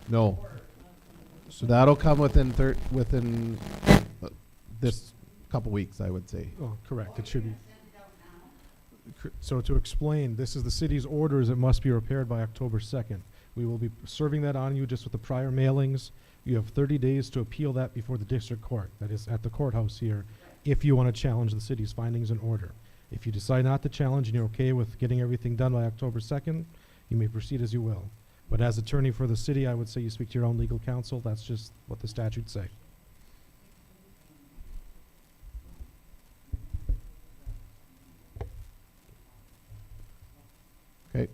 No. So that'll come within this couple weeks, I would say. Oh, correct, it should be. So to explain, this is the city's orders, it must be repaired by October 2nd. We will be serving that on you just with the prior mailings. You have 30 days to appeal that before the district court, that is at the courthouse here, if you want to challenge the city's findings and order. If you decide not to challenge and you're okay with getting everything done by October 2nd, you may proceed as you will. But as attorney for the city, I would say you speak to your own legal counsel. That's just what the statutes say. Okay.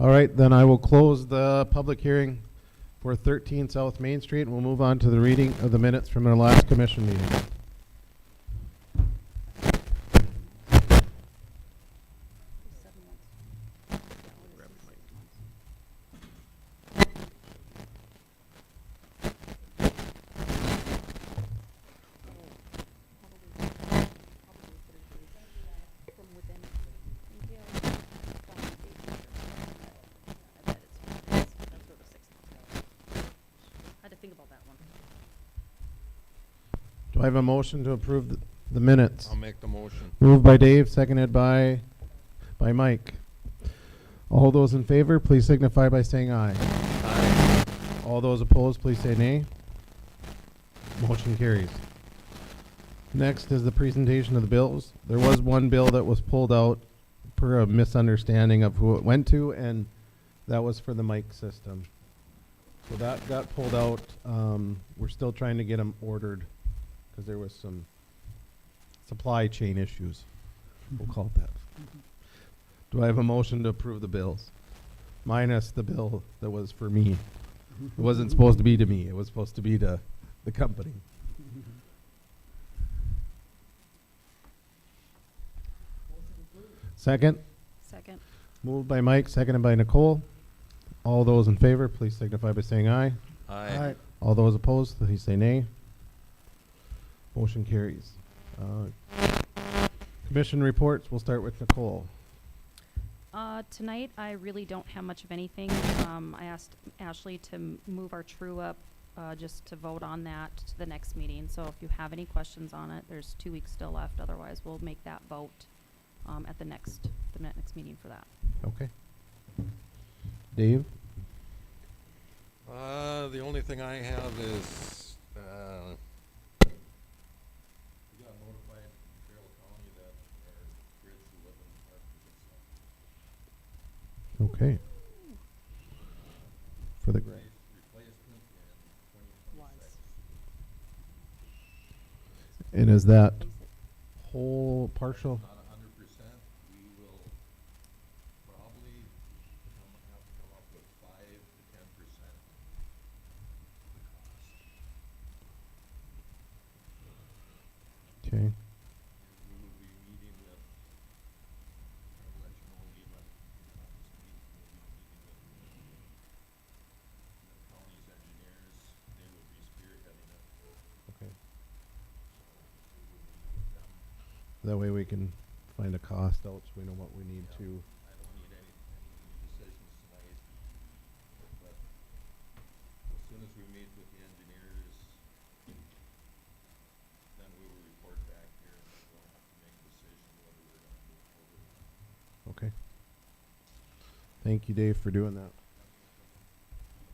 All right, then I will close the public hearing for 13 South Main Street, and we'll move on to the reading of the minutes from our last commission meeting. Do I have a motion to approve the minutes? I'll make the motion. Moved by Dave, seconded by Mike. All those in favor, please signify by saying aye. Aye. All those opposed, please say nay. Motion carries. Next is the presentation of the bills. There was one bill that was pulled out per a misunderstanding of who it went to, and that was for the mic system. So that got pulled out. We're still trying to get them ordered because there was some supply chain issues. We'll call it that. Do I have a motion to approve the bills? Minus the bill that was for me. It wasn't supposed to be to me. It was supposed to be to the company. Second? Second. Moved by Mike, seconded by Nicole. All those in favor, please signify by saying aye. Aye. All those opposed, please say nay. Motion carries. Commission reports, we'll start with Nicole. Tonight, I really don't have much of anything. I asked Ashley to move our true up, just to vote on that to the next meeting. So if you have any questions on it, there's 2 weeks still left. Otherwise, we'll make that vote, at the next meeting for that. Okay. Dave? The only thing I have is, we got notified from Carroll County that our grids will live in our Okay. For the replacement in 2026. And is that whole, partial? Not 100%. We will probably have to come up with 5 to 10% of the cost. Okay. We will be meeting with, I'll let you know, Lee, but not this week, we'll be meeting with the county's engineers. They will be spearheading it. Okay. So we will meet with them. That way we can find a cost out so we know what we need Yeah. to. I don't need any decisions tonight, but as soon as we meet with the engineers, then we will report back here and we'll have to make a decision whether we're gonna move forward or not. Okay. Thank you, Dave, for doing that.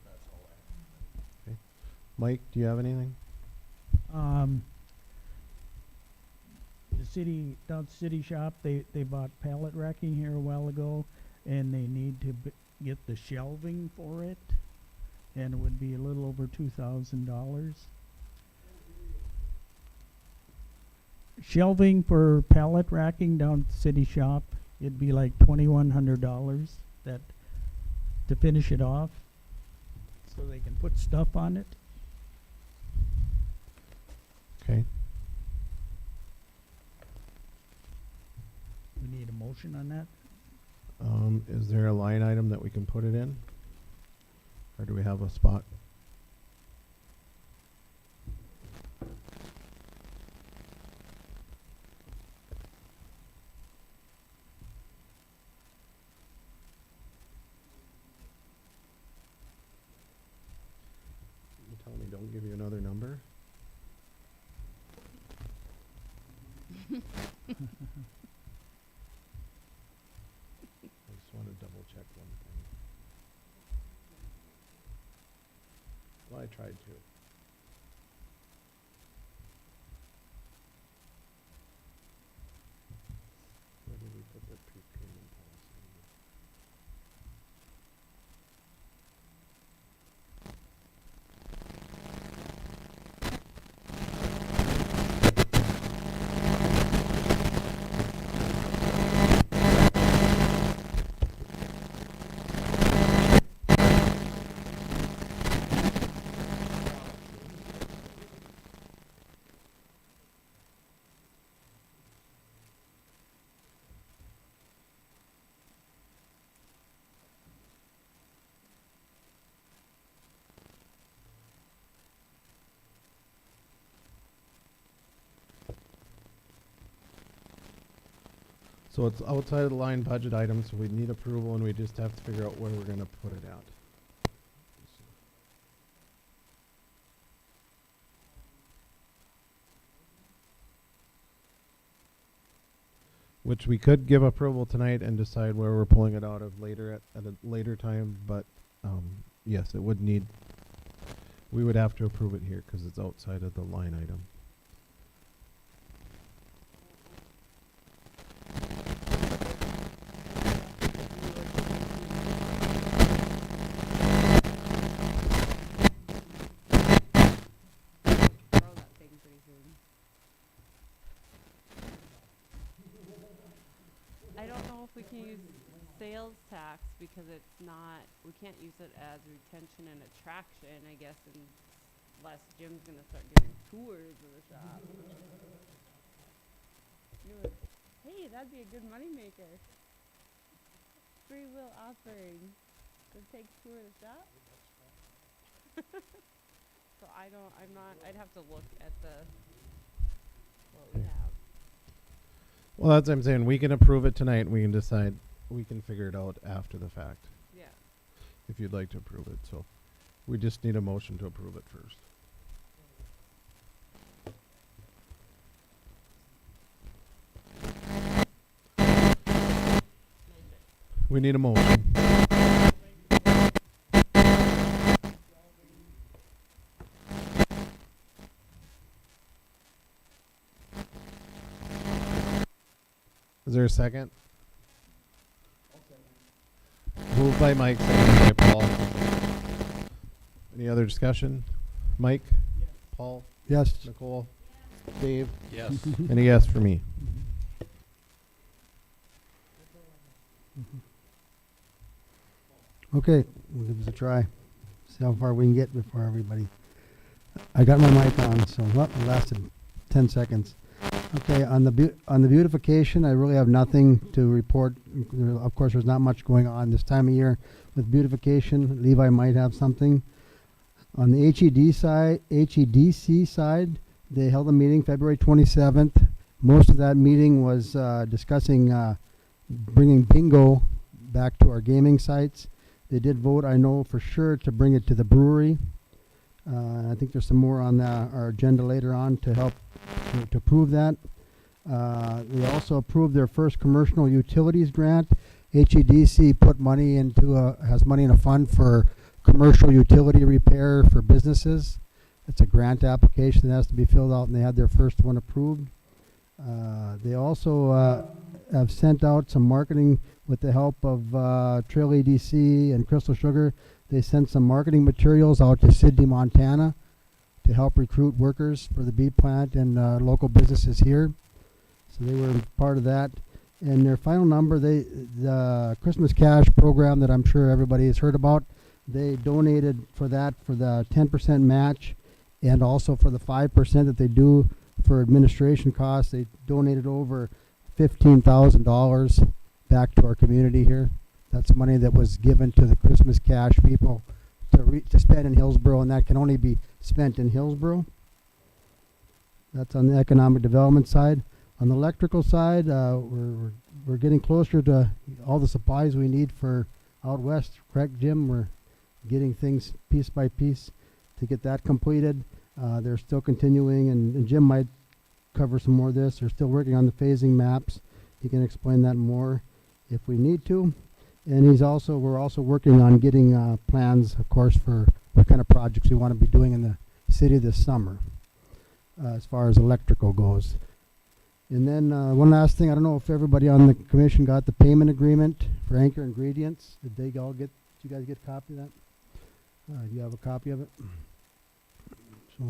That's all I have. Mike, do you have anything? The city, down at the city shop, they bought pallet racking here a while ago, and they need to get the shelving for it, and it would be a little over $2,000. Shelving for pallet racking down at the city shop, it'd be like $2,100 that to finish it off, so they can put stuff on it. Okay. We need a motion on that. Is there a line item that we can put it in? Or do we have a spot? You tell me, don't give you another number? I just want to double check one thing. Well, I tried to. Where did we put the prepayment policy? So it's outside of the line budget items, so we need approval and we just have to figure out where we're gonna put it at. Which we could give approval tonight and decide where we're pulling it out of later at a later time, but, yes, it would need, we would have to approve it here, cause it's outside of the line item. Throw that thing pretty soon. I don't know if we can use sales tax because it's not, we can't use it as retention and attraction, I guess, unless Jim's gonna start doing tours of the shop. Hey, that'd be a good moneymaker. Free will offering. To take tour of the shop? So I'd have to look at what we Okay. have. Well, that's what I'm saying. We can approve it tonight and we can decide, we can figure it out after the fact, Yeah. if you'd like to approve it. So we just need a motion to approve it first. We need a motion. Is there a second? Moved by Mike, seconded by Paul. Any other discussion? Mike? Paul? Yes. Nicole? Dave? Yes. And a yes for me. Okay, we'll give this a try. See how far we can get before everybody. I got my mic on, so well, it lasted 10 seconds. Okay, on the beautification, I really have nothing to report. Of course, there's not much going on this time of year with beautification. Levi might have something. On the HEDC side, they held a meeting February 27th. Most of that meeting was discussing bringing bingo back to our gaming sites. They did vote, I know for sure, to bring it to the brewery. I think there's some more on our agenda later on to help to prove that. They also approved their first commercial utilities grant. HEDC put money has money in a fund for commercial utility repair for businesses. It's a grant application that has to be filled out, and they had their first one approved. They also have sent out some marketing with the help of Trail EDC and Crystal Sugar. They sent some marketing materials out to Sidney, Montana to help recruit workers for the beet plant and local businesses here. So they were part of that. And their final number, the Christmas Cash program that I'm sure everybody has heard about, they donated for that for the 10% match and also for the 5% that they do for administration costs. They donated over $15,000 back to our community here. That's money that was given to the Christmas cash people to spend in Hillsboro, and that can only be spent in Hillsboro. That's on the economic development side. On the electrical side, we're getting closer to all the supplies we need for out west. Correct, Jim? We're getting things piece by piece to get that completed. They're still continuing, and Jim might cover some more of this. They're still working on the phasing maps. He can explain that more if we need to. And we're also working on getting plans, of course, for what kind of projects we want to be doing in the city this summer, as far as electrical goes. And then one last thing, I don't know if everybody on the commission got the payment agreement for Anchor Ingredients. Did you guys get a copy of that? Do you have a copy of it? So.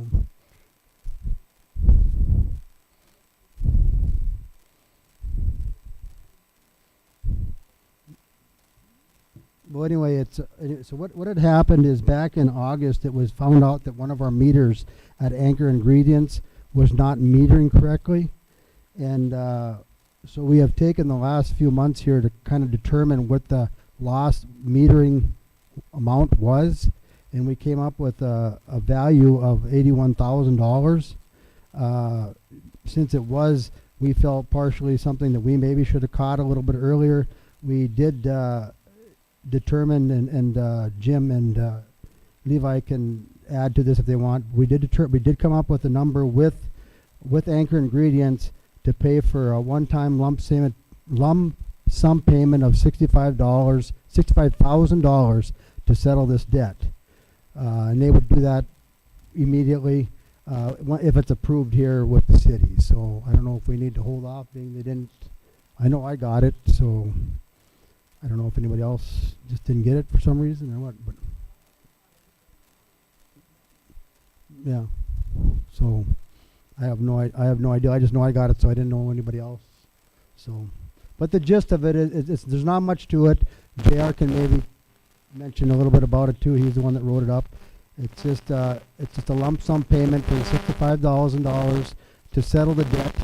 Well, anyway, so what had happened is back in August, it was found out that one of our meters at Anchor Ingredients was not metering correctly. And so we have taken the last few months here to kind of determine what the lost metering amount was. And we came up with a value of $81,000. Since it was, we felt partially something that we maybe should have caught a little bit earlier. We did determine, and Jim and Levi can add to this if they want. We did come up with a number with Anchor Ingredients to pay for a one-time lump sum payment of $65,000 to settle this debt, and they would do that immediately if it's approved here with the city. So I don't know if we need to hold off, being they didn't. I know I got it, so I don't know if anybody else just didn't get it for some reason or what. But yeah, so I have no idea. I just know I got it, so I didn't know anybody else. So, but the gist of it is there's not much to it. JR can maybe mention a little bit about it too. He's the one that wrote it up. It's just a lump sum payment for $65,000 to settle the debt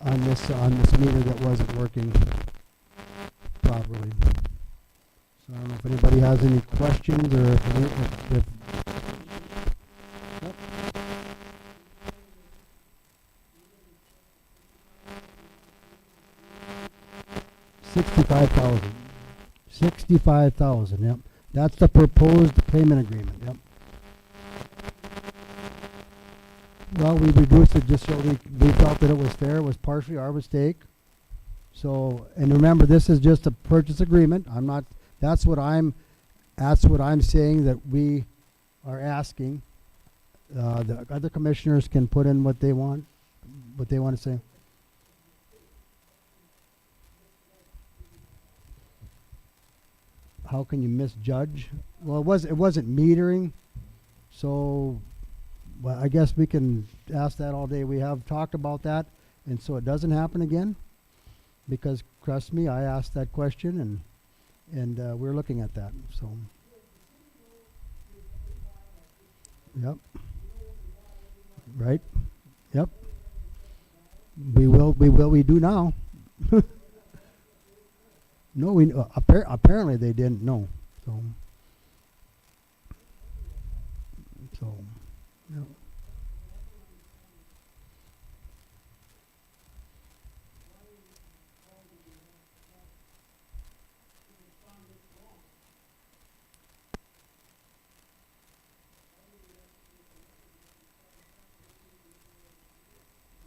on this meter that wasn't working properly. So I don't know if anybody has any questions or if 65,000, yep. That's the proposed payment agreement, yep. Well, we reduced it just so we felt that it was fair. It was partially our mistake. So, and remember, this is just a purchase agreement. That's what I'm saying that we are asking. The other commissioners can put in what they want to say. How can you misjudge? Well, it wasn't metering, so well, I guess we can ask that all day. We have talked about that, and so it doesn't happen again. Because trust me, I asked that question, and we're looking at that. So, yep, right, yep. We do now. No, apparently they didn't know. So, yeah.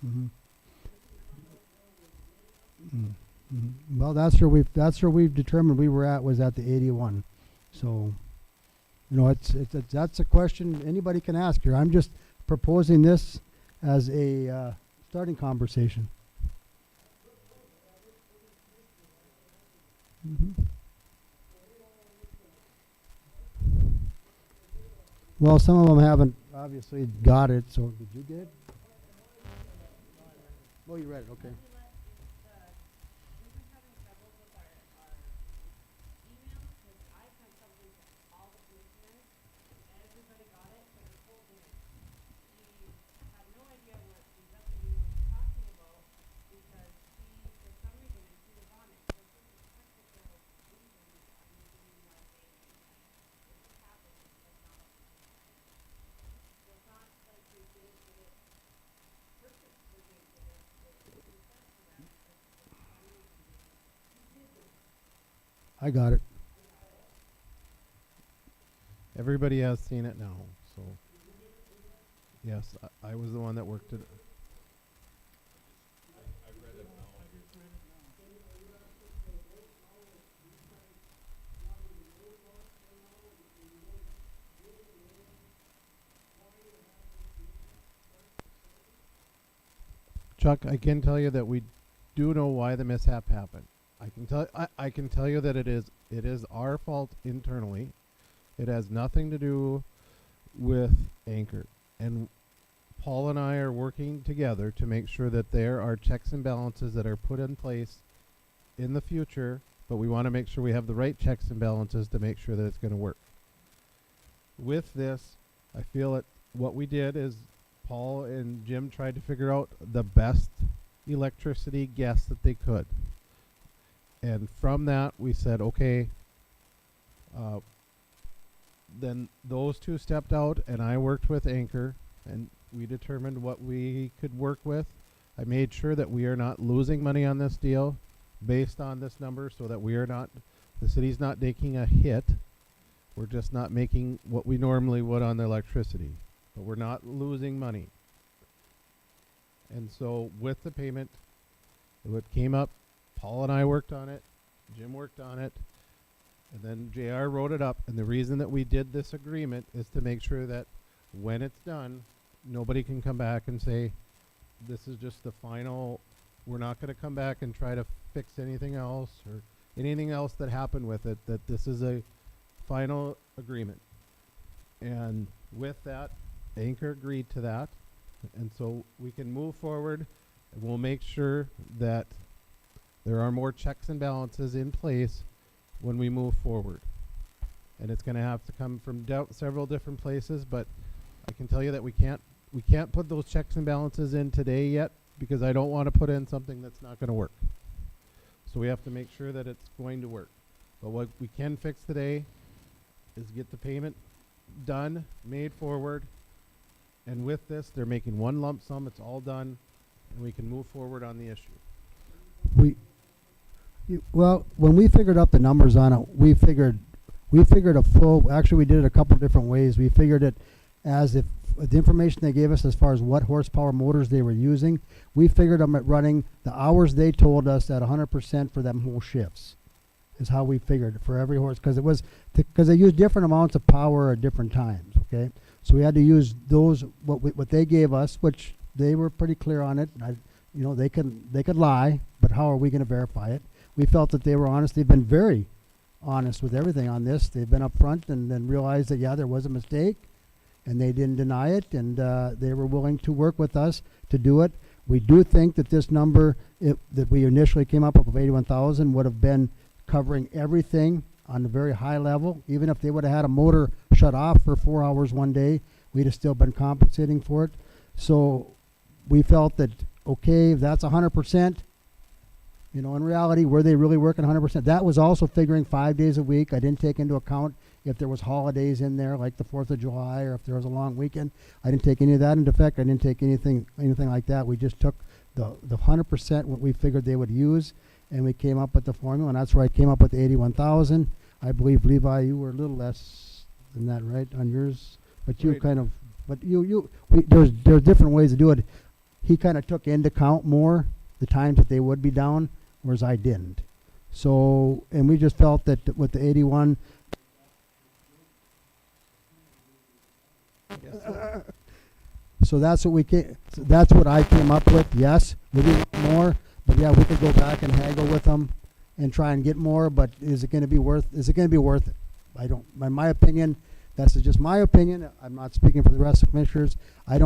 Mm-hmm. Mm-hmm. Well, that's where we've determined we were at, was at the 81. So, that's a question anybody can ask here. I'm just proposing this as a starting conversation. Mm-hmm. Well, some of them haven't obviously got it. So, did you get it? Oh, you read it. Okay. I got it. Everybody has seen it now, so. Yes, I was the one that worked it. I read it now. Chuck, I can tell you that we do know why the mishap happened. I can tell you that it is our fault internally. It has nothing to do with Anchor. And Paul and I are working together to make sure that there are checks and balances that are put in place in the future, but we want to make sure we have the right checks and balances to make sure that it's going to work. With this, I feel that what we did is Paul and Jim tried to figure out the best electricity guess that they could. And from that, we said, okay, then those two stepped out, and I worked with Anchor, and we determined what we could work with. I made sure that we are not losing money on this deal based on this number, so that we are not, the city's not taking a hit. We're just not making what we normally would on the electricity, but we're not losing money. And so with the payment, what came up, Paul and I worked on it, Jim worked on it, and then JR wrote it up. And the reason that we did this agreement is to make sure that when it's done, nobody can come back and say, this is just the final, we're not going to come back and try to fix anything else or anything else that happened with it, that this is a final agreement. And with that, Anchor agreed to that. And so we can move forward, and we'll make sure that there are more checks and balances in place when we move forward. And it's going to have to come from several different places, but I can tell you that we can't put those checks and balances in today yet, because I don't want to put in something that's not going to work. So we have to make sure that it's going to work. But what we can fix today is get the payment done, made forward, and with this, they're making one lump sum. It's all done, and we can move forward on the issue. Well, when we figured up the numbers on it, we figured a full, actually we did it a couple different ways. We figured it as if the information they gave us as far as what horsepower motors they were using, we figured them at running the hours they told us at 100% for them whole shifts, is how we figured for every horse, because they use different amounts of power at different times, okay? So we had to use those, what they gave us, which they were pretty clear on it. They could lie, but how are we going to verify it? We felt that they were honest. They've been very honest with everything on this. They've been upfront and then realized that, yeah, there was a mistake, and they didn't deny it, and they were willing to work with us to do it. We do think that this number that we initially came up with of 81,000 would have been covering everything on a very high level. Even if they would have had a motor shut off for 4 hours one day, we'd have still been compensating for it. So we felt that, okay, if that's 100%, in reality, were they really working 100%? That was also figuring 5 days a week. I didn't take into account if there was holidays in there, like the 4th of July, or if there was a long weekend. I didn't take any of that into effect. I didn't take anything like that. We just took the 100% what we figured they would use, and we came up with the formula, and that's where I came up with the 81,000. I believe, Levi, you were a little less than that, right, on yours? But you right. There's different ways to do it. He kind of took into account more the times that they would be down, whereas I didn't. So, and we just felt that with the 81, so that's what I came up with. Yes, we need more, but yeah, we could go back and haggle with them and try and get more, but is it going to be worth it? I don't, in my opinion, that's just my opinion. I'm not speaking for the rest of the commissioners. I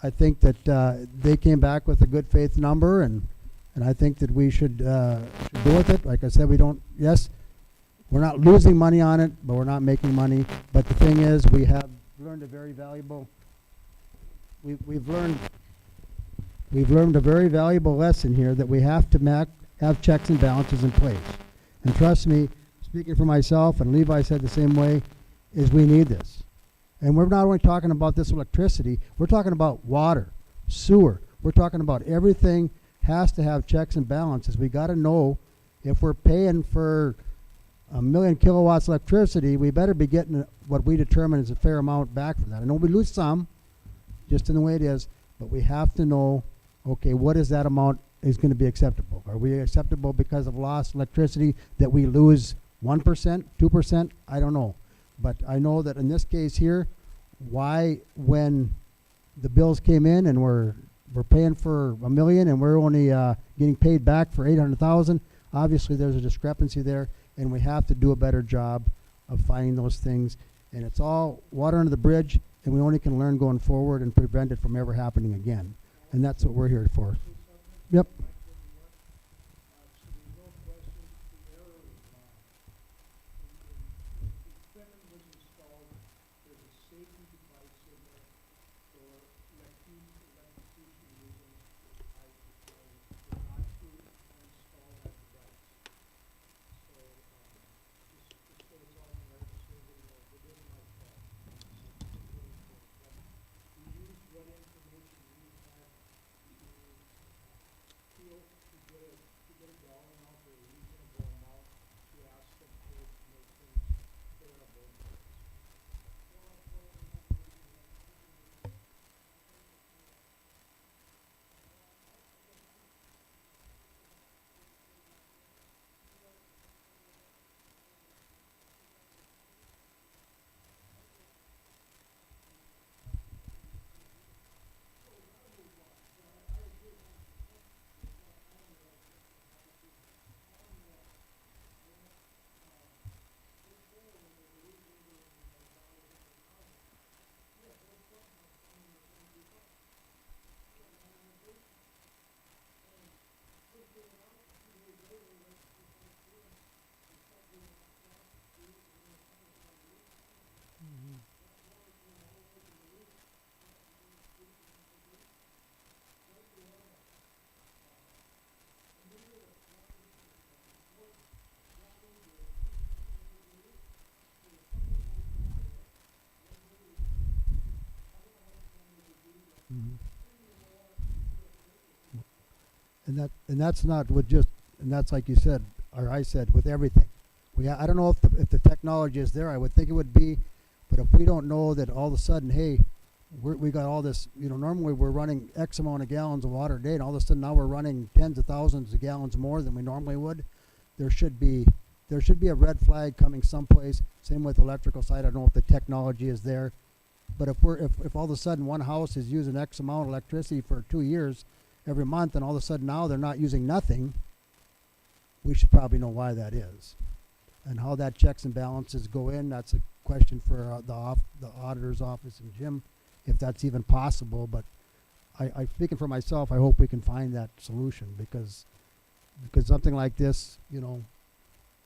think that they came back with a good faith number, and I think that we should go with it. Like I said, we're not losing money on it, but we're not making money. But the thing is, we have learned a very valuable. We've learned a very valuable lesson here, that we have to have checks and balances in place. And trust me, speaking for myself, and Levi said the same way, is we need this. And we're not only talking about this electricity, we're talking about water, sewer. We're talking about everything has to have checks and balances. We gotta know if we're paying for 1,000,000 kilowatts electricity, we better be getting what we determine is a fair amount back from that. I know we lose some, just in the way it is, but we have to know, okay, what is that amount is gonna be acceptable? Are we acceptable because of lost electricity that we lose 1%, 2%? I don't know. But I know that in this case here, why when the bills came in and we're paying for 1,000,000 and we're only getting paid back for 800,000, obviously there's a discrepancy there, and we have to do a better job of finding those things. And it's all water under the bridge, and we only can learn going forward and prevent it from ever happening again. And that's what we're here for. Yep. And that's not with just, and that's like you said, or I said, with everything. I don't know if the technology is there. I would think it would be, but if we don't know that all of a sudden, hey, we got all this, normally we're running X amount of gallons of water a day, and all of a sudden now we're running tens of thousands of gallons more than we normally would. There should be a red flag coming someplace. Same with the electrical side. I don't know if the technology is there, but if all of a sudden one house is using X amount of electricity for 2 years every month, and all of a sudden now they're not using nothing, we should probably know why that is. And how that checks and balances go in, that's a question for the auditor's office and Jim, if that's even possible. But I speaking for myself, I hope we can find that solution, because something like this,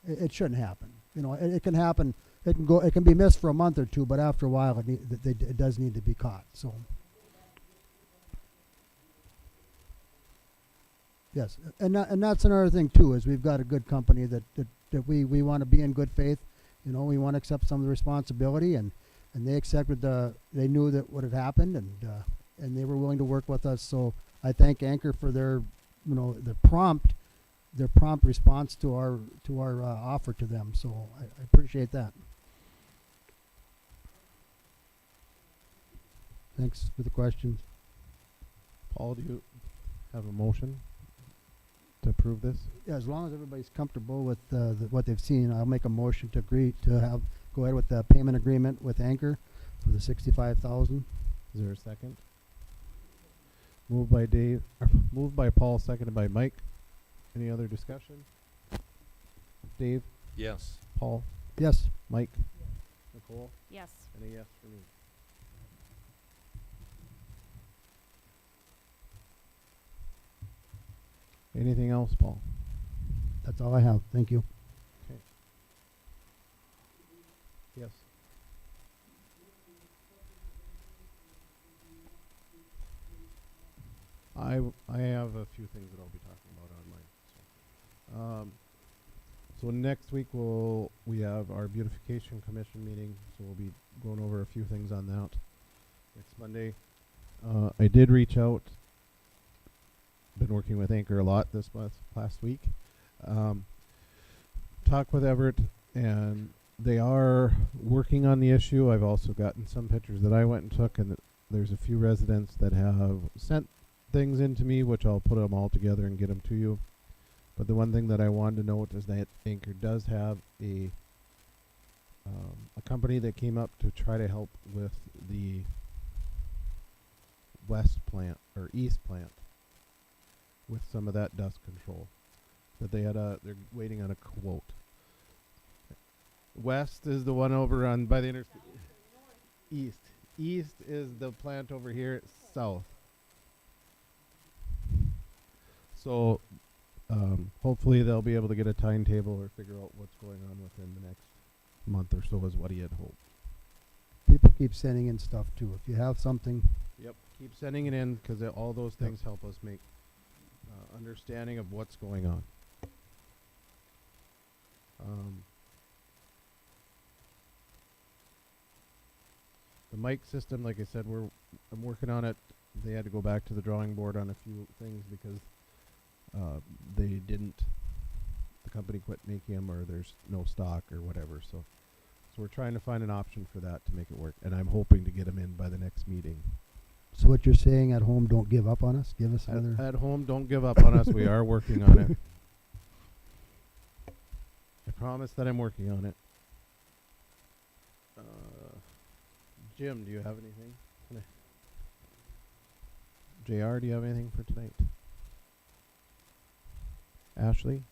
it shouldn't happen. It can happen. It can be missed for a month or two, but after a while, it does need to be caught. So. Yes, and that's another thing too, is we've got a good company that we want to be in good faith. We want to accept some of the responsibility, and they accepted they knew that what had happened, and they were willing to work with us. So I thank Anchor for their prompt response to our offer to them. So I appreciate that. Thanks for the questions. Paul, do you have a motion to approve this? Yeah, as long as everybody's comfortable with what they've seen, I'll make a motion to agree to go ahead with the payment agreement with Anchor for the $65,000. Is there a second? Moved by Paul, seconded by Mike. Any other discussion? Dave? Yes. Paul? Yes. Mike? Nicole? Yes. And a yes for me. Anything else, Paul? That's all I have. Thank you. Okay. Yes. I have a few things that I'll be talking about online. So next week we have our beautification commission meeting, so we'll be going over a few things on that next Monday. I did reach out been working with Anchor a lot this last week. Talk with Everett, and they are working on the issue. I've also gotten some pictures that I went and took, and there's a few residents that have sent things into me, which I'll put them all together and get them to you. But the one thing that I wanted to note is that Anchor does have a company that came up to try to help with the west plant or east plant with some of that dust control. That they're waiting on a quote. West is the one over on by the interstate. East is the plant over here. It's south. So hopefully they'll be able to get a timetable or figure out what's going on within the next month or so is what he had hoped. People keep sending in stuff too. If you have something, Yep. Keep sending it in because all those things help us make understanding of what's going on. The mic system, like I said, I'm working on it. They had to go back to the drawing board on a few things because the company quit making them or there's no stock or whatever. So we're trying to find an option for that to make it work. And I'm hoping to get them in by the next meeting. so what you're saying at home, don't give up on us. Give us another. At home, don't give up on us. We are working on it. I promise that I'm working on it. Jim, do you have anything? JR, do you have anything for tonight? Ashley?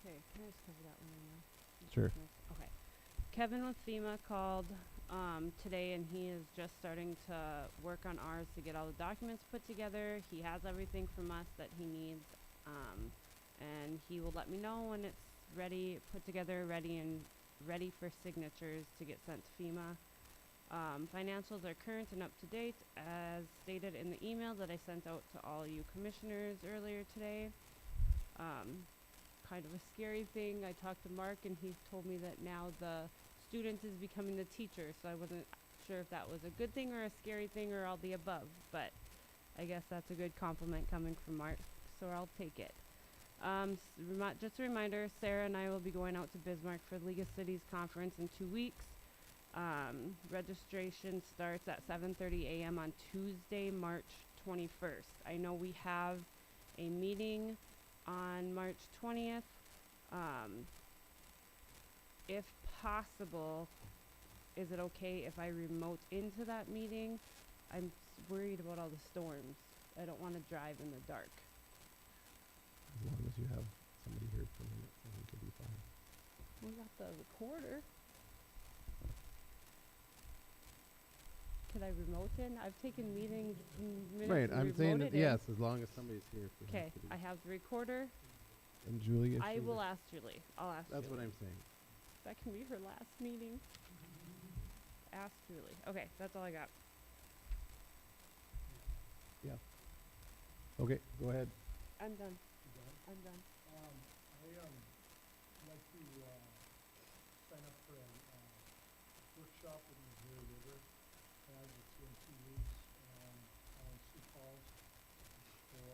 Okay, can I just cover that one right now? Sure. Okay. Kevin with FEMA called today, and he is just starting to work on ours to get all the documents put together. He has everything from us that he needs, and he will let me know when it's ready, put together, ready for signatures to get sent to FEMA. Financials are current and up to date, as stated in the email that I sent out to all you commissioners earlier today. Kind of a scary thing. I talked to Mark, and he told me that now the student is becoming the teacher, so I wasn't sure if that was a good thing or a scary thing or all the above, but I guess that's a good compliment coming from Mark, so I'll take it. Just a reminder, Sarah and I will be going out to Bismarck for League of Cities conference in 2 weeks. Registration starts at 7:30 a.m. on Tuesday, March 21st. I know we have a meeting on March 20th. If possible, is it okay if I remote into that meeting? I'm worried about all the storms. I don't want to drive in the dark. As long as you have somebody here for a minute, I think it'll be fine. We got the recorder. Could I remote in? I've taken minutes Right, and I'm saying that remoted in. yes, as long as somebody's here. if we have Okay, to be. I have the recorder. And Julie, if I she will was- ask Julie. I'll ask That's Julie. what I'm saying. That can be her last meeting. Ask Julie. Okay, that's all I got. Yeah. Okay, go ahead. I'm done. I'm done. I'd like to sign up for a workshop with the Missouri River as it's in 2 weeks on Sioux Falls for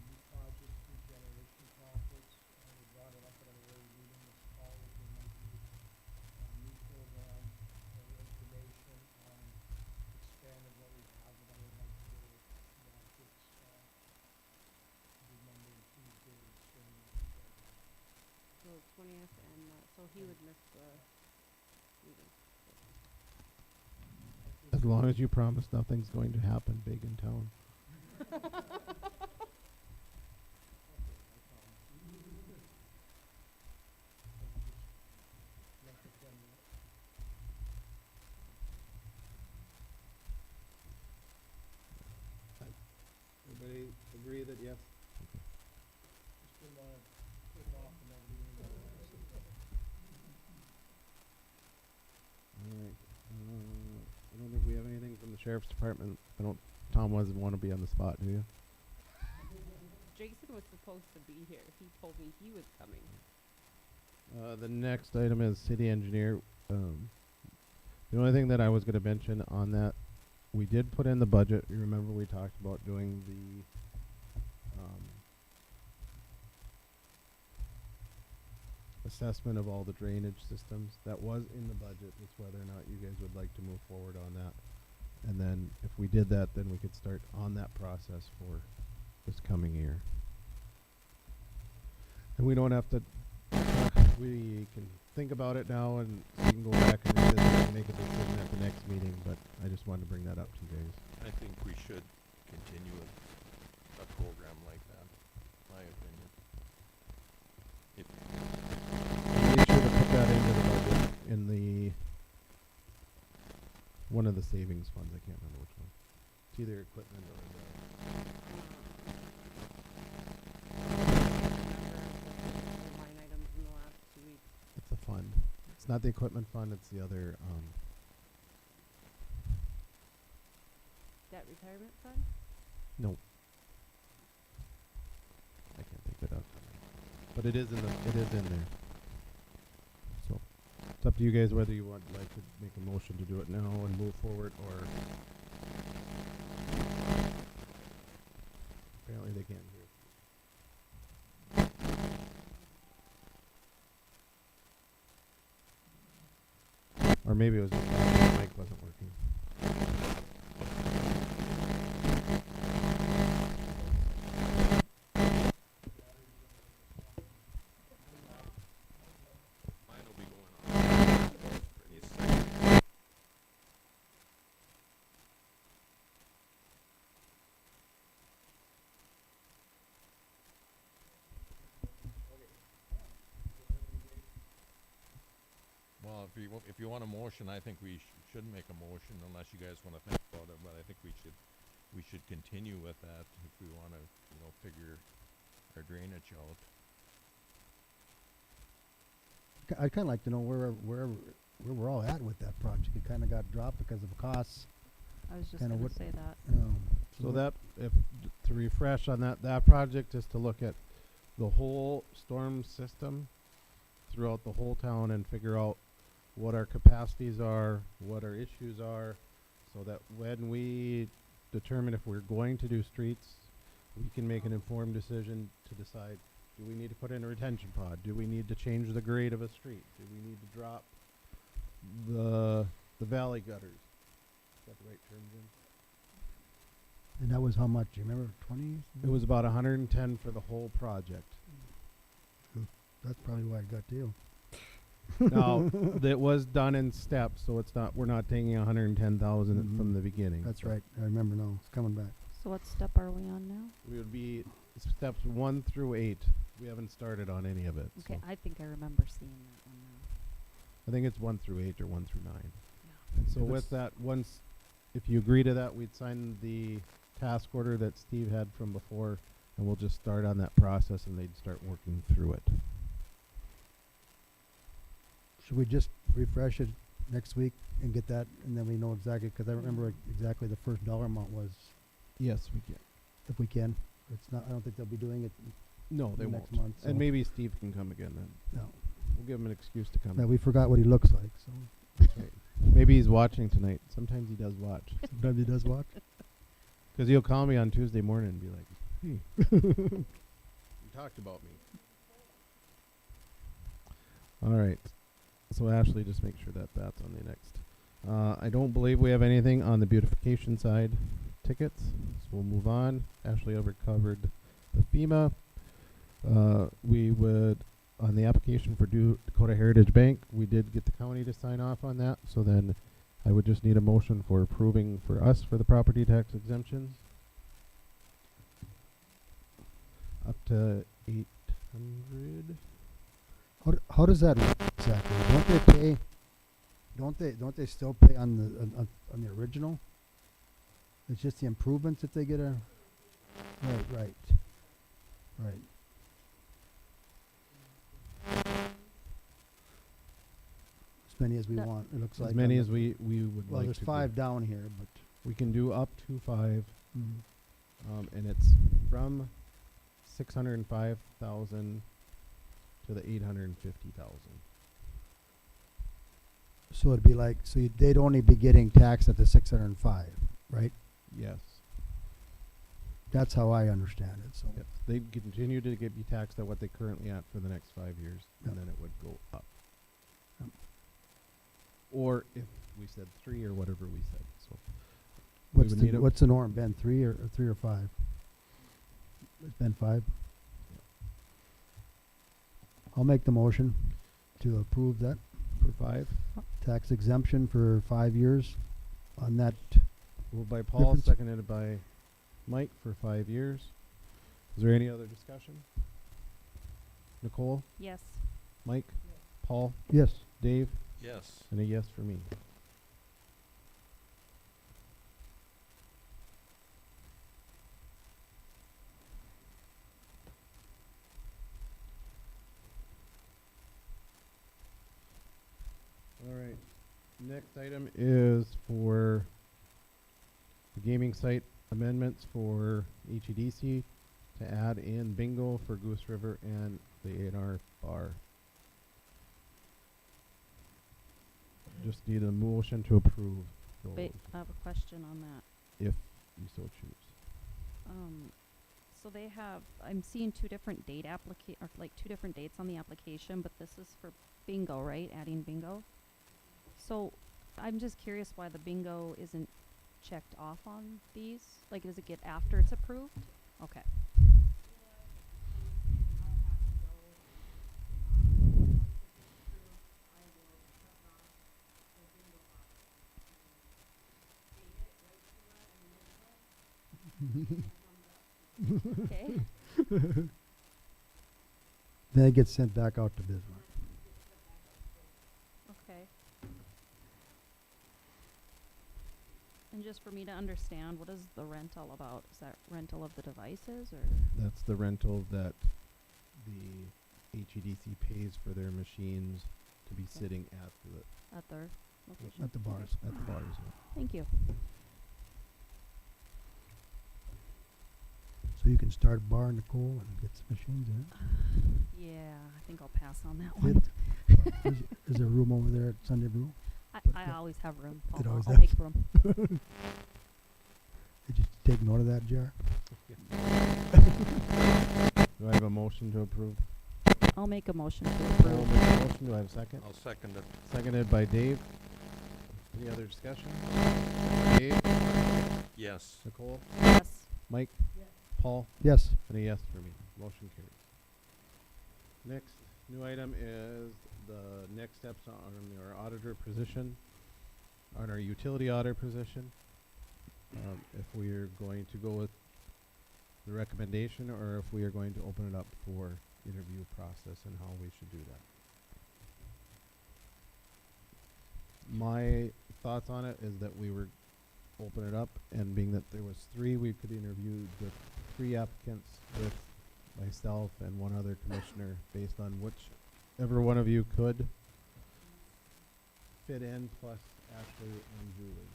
new project regeneration topics. We brought it up at our early meeting this fall with the new program or information on expanding what we have, and I would like to go to that. It's every Monday and Tuesday in the spring. So 20th and so he would miss the meeting. As long as you promise nothing's going to happen big in town. Everybody agree that yes? Just didn't want to put it off and never do it. All right. I don't think we have anything from the sheriff's department. Tom doesn't want to be on the spot, do you? Jason was supposed to be here. He told me he was coming. The next item is city engineer. The only thing that I was gonna mention on that, we did put in the budget, you remember we talked about doing the, assessment of all the drainage systems. That was in the budget, it's whether or not you guys would like to move forward on that. And then if we did that, then we could start on that process for this coming year. And we don't have to, we can think about it now and we can go back and revisit it and make a decision at the next meeting, but I just wanted to bring that up to you guys. I think we should continue with a program like that, my opinion. If, I made sure to put that into the budget in the, one of the savings funds, I can't remember which one. It's either equipment or the, Line items in the last 2 weeks. it's a fund. It's not the equipment fund, it's the other, Debt retirement fund? no. I can't think of it up. But it is in the, it is in there. So, it's up to you guys whether you would like to make a motion to do it now and move forward, or apparently they can't hear. Or maybe it was just the mic wasn't working. mine will be going on any second. Well, if you want a motion, I think we should make a motion unless you guys wanna think about it, but I think we should continue with that if we wanna, figure our drainage out. I'd kinda like to know where we're all at with that project. It kinda got dropped because of costs. I was just Kinda gonna what- say that. So that, to refresh on that project is to look at the whole storm system throughout the whole town and figure out what our capacities are, what our issues are, so that when we determine if we're going to do streets, we can make an informed decision to decide, do we need to put in a retention pod? Do we need to change the grade of a street? Do we need to drop the valley gutters? Is that the right term, Jim? And that was how much? You remember? 20? It was about 110 for the whole project. That's probably why it got to you. Now, it was done in steps, so it's not, we're not taking 110,000 from the beginning. That's so right. I remember now. It's coming back. So what step are we on now? We would be steps 1 through 8. We haven't started on any of it. Okay, So I think I remember seeing that one now. I think it's 1 through 8 or 1 through 9. Yeah. And so If with it's- that, once, if you agree to that, we'd sign the task order that Steve had from before, and we'll just start on that process and they'd start working through it. Should we just refresh it next week and get that, and then we know exactly, because I remember exactly the first dollar amount was, Yes, we can. if we can. It's not, I don't think they'll be doing it. No, they next won't. month, so- And maybe Steve can come again then. No. We'll give him an excuse to come. Yeah, we forgot what he looks like, so That's right. Maybe he's watching tonight. Sometimes he does watch. sometimes he does walk. 'Cause he'll call me on Tuesday morning and be like, hey, you talked about me. All right. So Ashley, just make sure that that's on the next. I don't believe we have anything on the beautification side tickets, so we'll move on. Ashley already covered the FEMA. We would, on the application for Dakota Heritage Bank, we did get the county to sign off on that, so then I would just need a motion for approving for us for the property tax exemptions. Up to 800. How does that work exactly? Don't they pay? Don't they still pay on the original? It's just the improvements that they get a. Right. As many as we That- want. It looks like. As many on as the- we would Well, like there's to 5 do. down here, but. We can do up to 5, Mm. and it's from 605,000 to the 850,000. So it'd be like, they'd only be getting taxed at the 605, right? Yes. That's how I understand it, so. Yep. They continue to be taxed at what they currently at for the next 5 years, Yep. and then it would go up. Yep. Or if we said 3 or whatever we said, so. we would need a- What's the norm, Ben, 3 or 5? It's been 5? I'll make the motion to approve that For 5, tax exemption for 5 years on that. moved by Paul, Difference. seconded by Mike for 5 years. Is there any other discussion? Nicole, Yes. Mike, Paul, Yes. Dave, Yes. and a yes for me. All right. Next item is for the gaming site amendments for HEDC to add in bingo for Goose River and the A&R bar. Just need a motion to approve those, Wait, I have a question on that. if you so choose. So they have, I'm seeing two different two different dates on the application, but this is for bingo, right? Adding bingo? So I'm just curious why the bingo isn't checked off on these? Like, does it get after it's approved? Okay. Okay. Then it gets sent back out to Bismarck. Okay. And just for me to understand, what is the rent all about? Is that rental of the devices, or? That's the rental that the HEDC pays for their machines to be Okay. sitting at the At their location? At the Okay. bars. at the bars. Yeah. Thank you. So you can start a bar, Nicole, and get some machines in Yeah, I think I'll pass on that Good. one. Is there room over there at Sunday Brew? I always have room. It always I'll has. make room. Did you take note of that, Jar? Do I have a motion to approve? I'll make a motion to Paul approve. makes a motion. Do I have a second? I'll second it. Seconded by Dave. Any other discussion? Dave, Yes. Nicole, Yes. Mike, Paul, Yes. and a yes for me. Motion carries. Next new item is the next steps on our auditor position, on our utility auditor position. If we are going to go with the recommendation, or if we are going to open it up for interview process and how we should do that. My thoughts on it is that we were open it up, and being that there was 3, we could interview with 3 applicants with myself and one other commissioner based on whichever one of you could fit in, plus Ashley and Julie.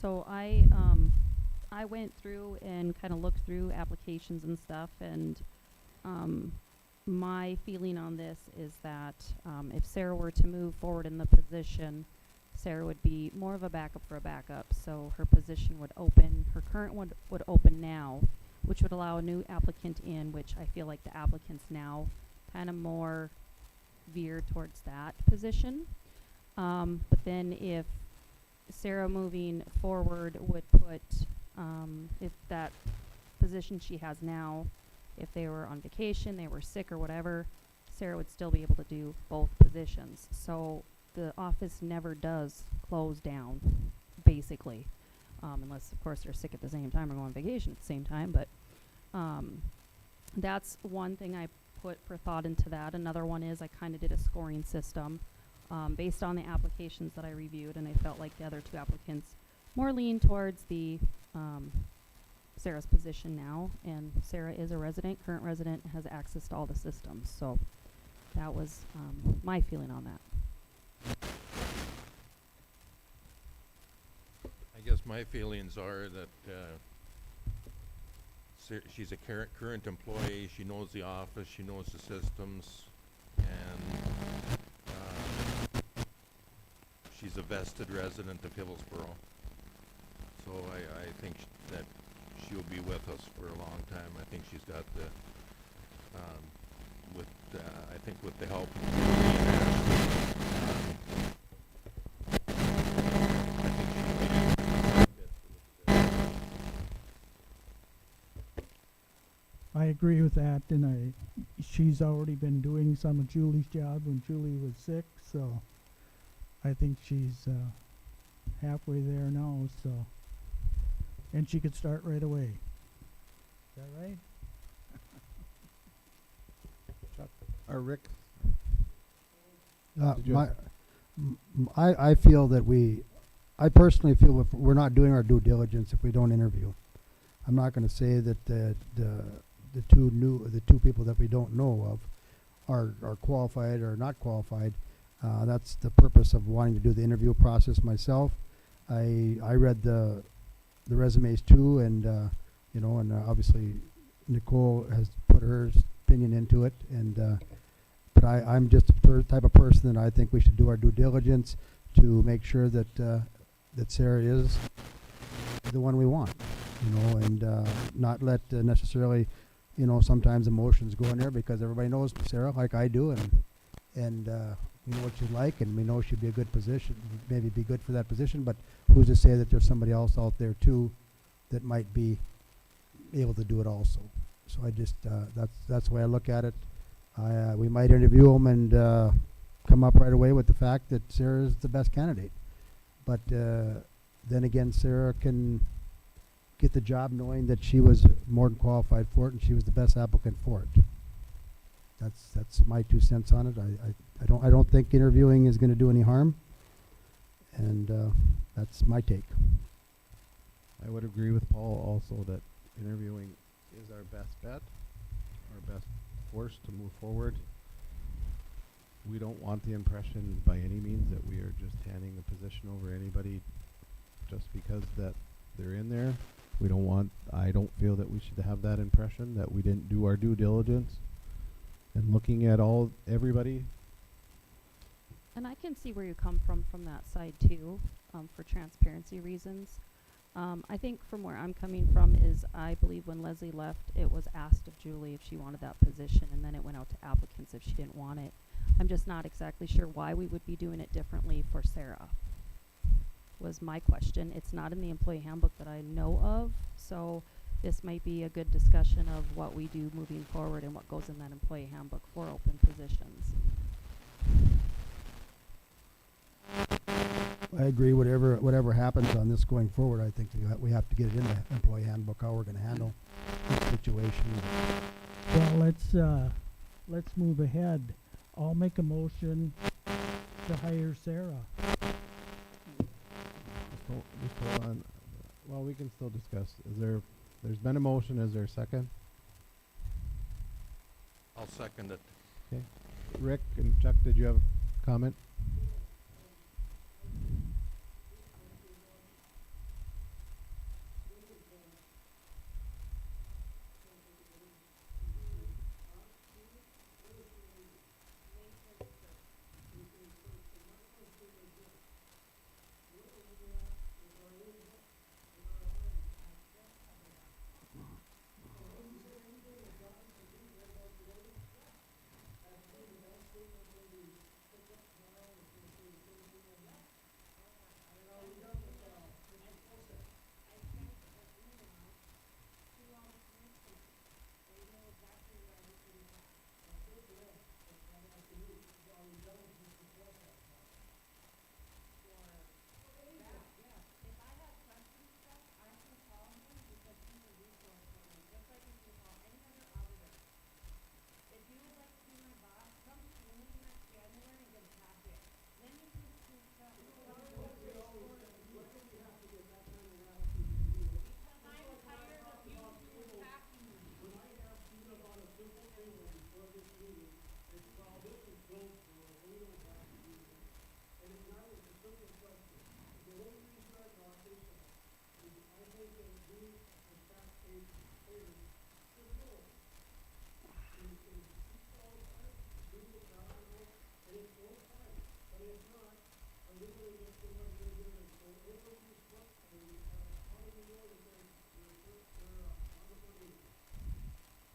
So I went through and kind of looked through applications and stuff, and my feeling on this is that if Sarah were to move forward in the position, Sarah would be more of a backup for a backup. So her position would open, her current one would open now, which would allow a new applicant in, which I feel like the applicants now kind of more veer towards that position. But then if Sarah moving forward would put, if that position she has now, if they were on vacation, they were sick or whatever, Sarah would still be able to do both positions. So the office never does close down, basically, unless of course they're sick at the same time or go on vacation at the same time. But that's one thing I put for thought into that. Another one is I kind of did a scoring system based on the applications that I reviewed, and I felt like the other 2 applicants more lean towards the Sarah's position now, and Sarah is a resident, current resident, has access to all the systems. So that was my feeling on that. I guess my feelings are that she's a current employee, she knows the office, she knows the systems, and she's a vested resident of Hillsboro. So I think that she'll be with us for a long time. I think she's got the, I think with the help of Julie and Ashley, I think she'll be a good fit for the position. I agree with that, and she's already been doing some of Julie's job when Julie was sick, so I think she's halfway there now, so. And she could start right away. Is that right? Chuck, or Rick? Uh, Did you my, have- I feel that I personally feel if we're not doing our due diligence if we don't interview. I'm not going to say that the two people that we don't know of are qualified or not qualified. That's the purpose of wanting to do the interview process myself. I read the resumes too, and and obviously Nicole has put her opinion into it, and but I'm just the type of person that I think we should do our due diligence to make sure that that Sarah is the one we want, and not let necessarily, sometimes emotions go in there, because everybody knows Sarah like I do, and we know what she's like, and we know she'd be a good position, maybe be good for that position, but who's to say that there's somebody else out there too that might be able to do it also. So I just, that's the way I look at it. We might interview them and come up right away with the fact that Sarah is the best candidate. But then again, Sarah can get the job knowing that she was more than qualified for it and she was the best applicant for it. That's my 2 cents on it. I don't think interviewing is going to do any harm, and that's my take. I would agree with Paul also that interviewing is our best bet, our best course to move forward. We don't want the impression by any means that we are just handing a position over anybody just because that they're in there. I don't feel that we should have that impression that we didn't do our due diligence and looking at everybody. And I can see where you come from that side too, for transparency reasons. I think from where I'm coming from is I believe when Leslie left, it was asked of Julie if she wanted that position, and then it went out to applicants if she didn't want it. I'm just not exactly sure why we would be doing it differently for Sarah, was my question. It's not in the employee handbook that I know of, so this might be a good discussion of what we do moving forward and what goes in that employee handbook for open positions. I agree. Whatever happens on this going forward, I think we have to get it in the employee handbook how we're going to handle this situation. Well, let's move ahead. I'll make a motion to hire Sarah. Just hold on. Well, we can still discuss. There's been a motion. Is there a second? I'll second it. Okay. Rick and Chuck, did you have a comment?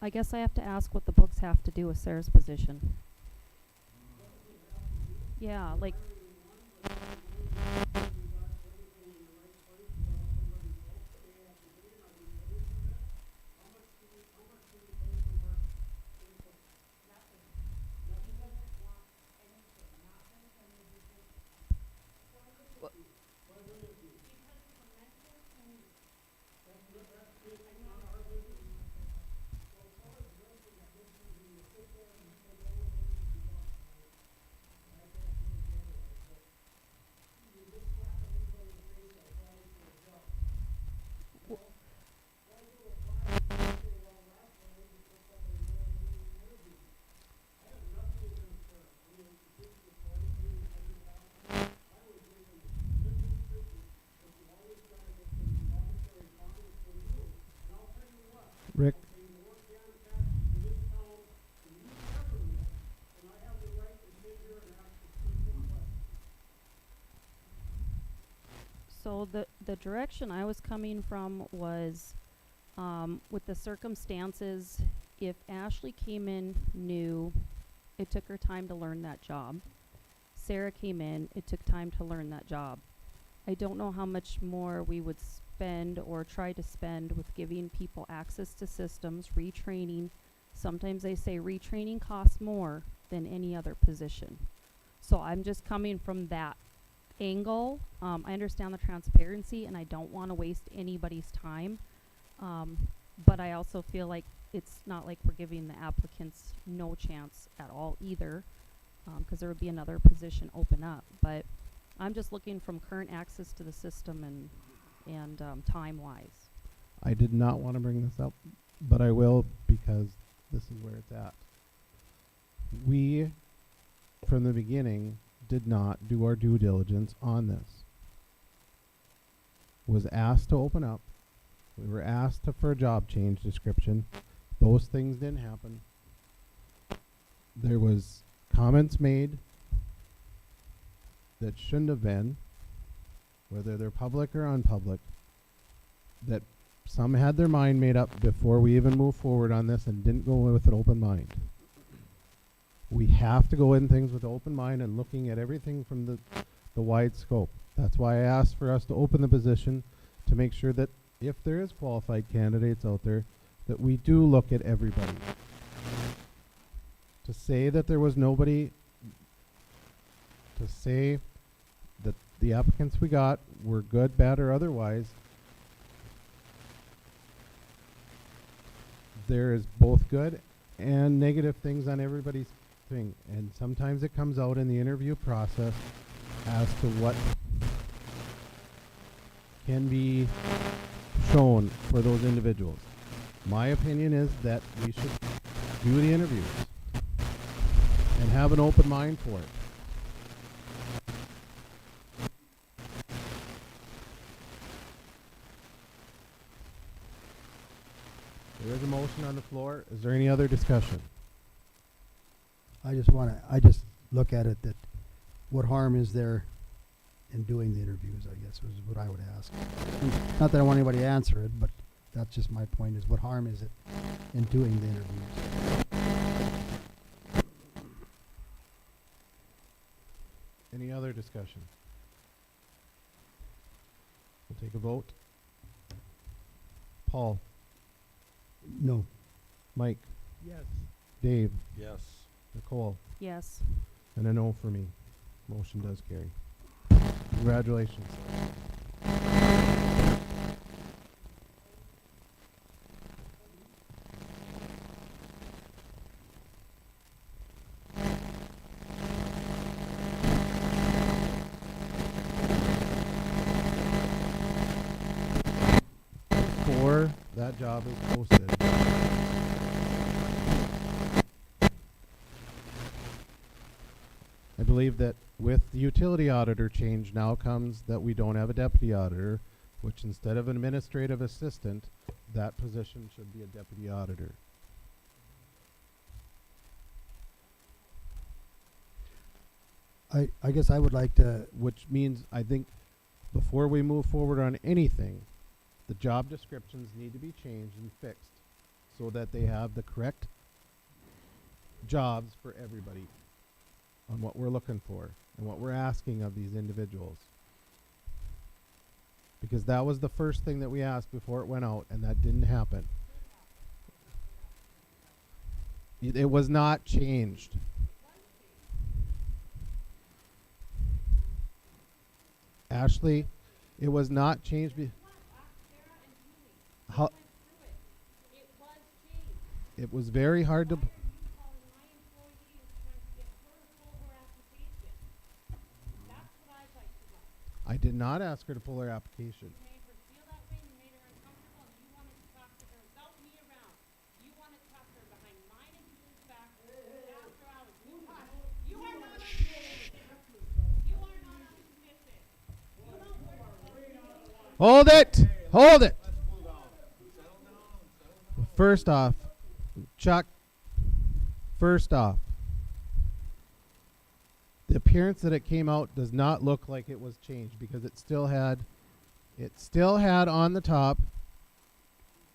I guess I have to ask what the books have to do with Sarah's position. Yeah, like, Rick, so the direction I was coming from was, with the circumstances, if Ashley came in new, it took her time to learn that job. Sarah came in, it took time to learn that job. I don't know how much more we would spend or try to spend with giving people access to systems, retraining. Sometimes they say retraining costs more than any other position. So I'm just coming from that angle. I understand the transparency and I don't want to waste anybody's time. But I also feel like it's not like we're giving the applicants no chance at all either, because there would be another position open up. But I'm just looking from current access to the system and time-wise. I did not want to bring this up, but I will because this is where it's at. We, from the beginning, did not do our due diligence on this. Was asked to open up. We were asked for a job change description. Those things didn't happen. There was comments made that shouldn't have been, whether they're public or unpublic, that some had their mind made up before we even moved forward on this and didn't go with an open mind. We have to go in things with an open mind and looking at everything from the wide scope. That's why I asked for us to open the position to make sure that if there is qualified candidates out there, that we do look at everybody. To say that there was nobody, to say that the applicants we got were good, bad, or otherwise, there is both good and negative things on everybody's thing. And sometimes it comes out in the interview process as to what can be shown for those individuals. My opinion is that we should do the interviews and have an open mind for it. There is a motion on the floor. Is there any other discussion? I just look at it that what harm is there in doing the interviews, I guess, was what I would ask. And not that I want anybody to answer it, but that's just my point, is what harm is it in doing the interviews? Any other discussion? We'll take a vote. Paul, No. Mike, Yes. Dave, Yes. Nicole, Yes. and a no for me. Motion does carry. Congratulations. Before that job is posted, I believe that with the utility auditor change now comes that we don't have a deputy auditor, which instead of an administrative assistant, that position should be a deputy auditor. I guess I would like to, which means I think before we move forward on anything, the job descriptions need to be changed and fixed so that they have the correct jobs for everybody on what we're looking for and what we're asking of these individuals. Because that was the first thing that we asked before it went out, and that didn't happen. It was not changed. Ashley, it was not changed. How? It was very hard to. I did not ask her to pull her application. Hold it! Hold it! First off, Chuck, first off, the appearance that it came out does not look like it was changed because it still had on the top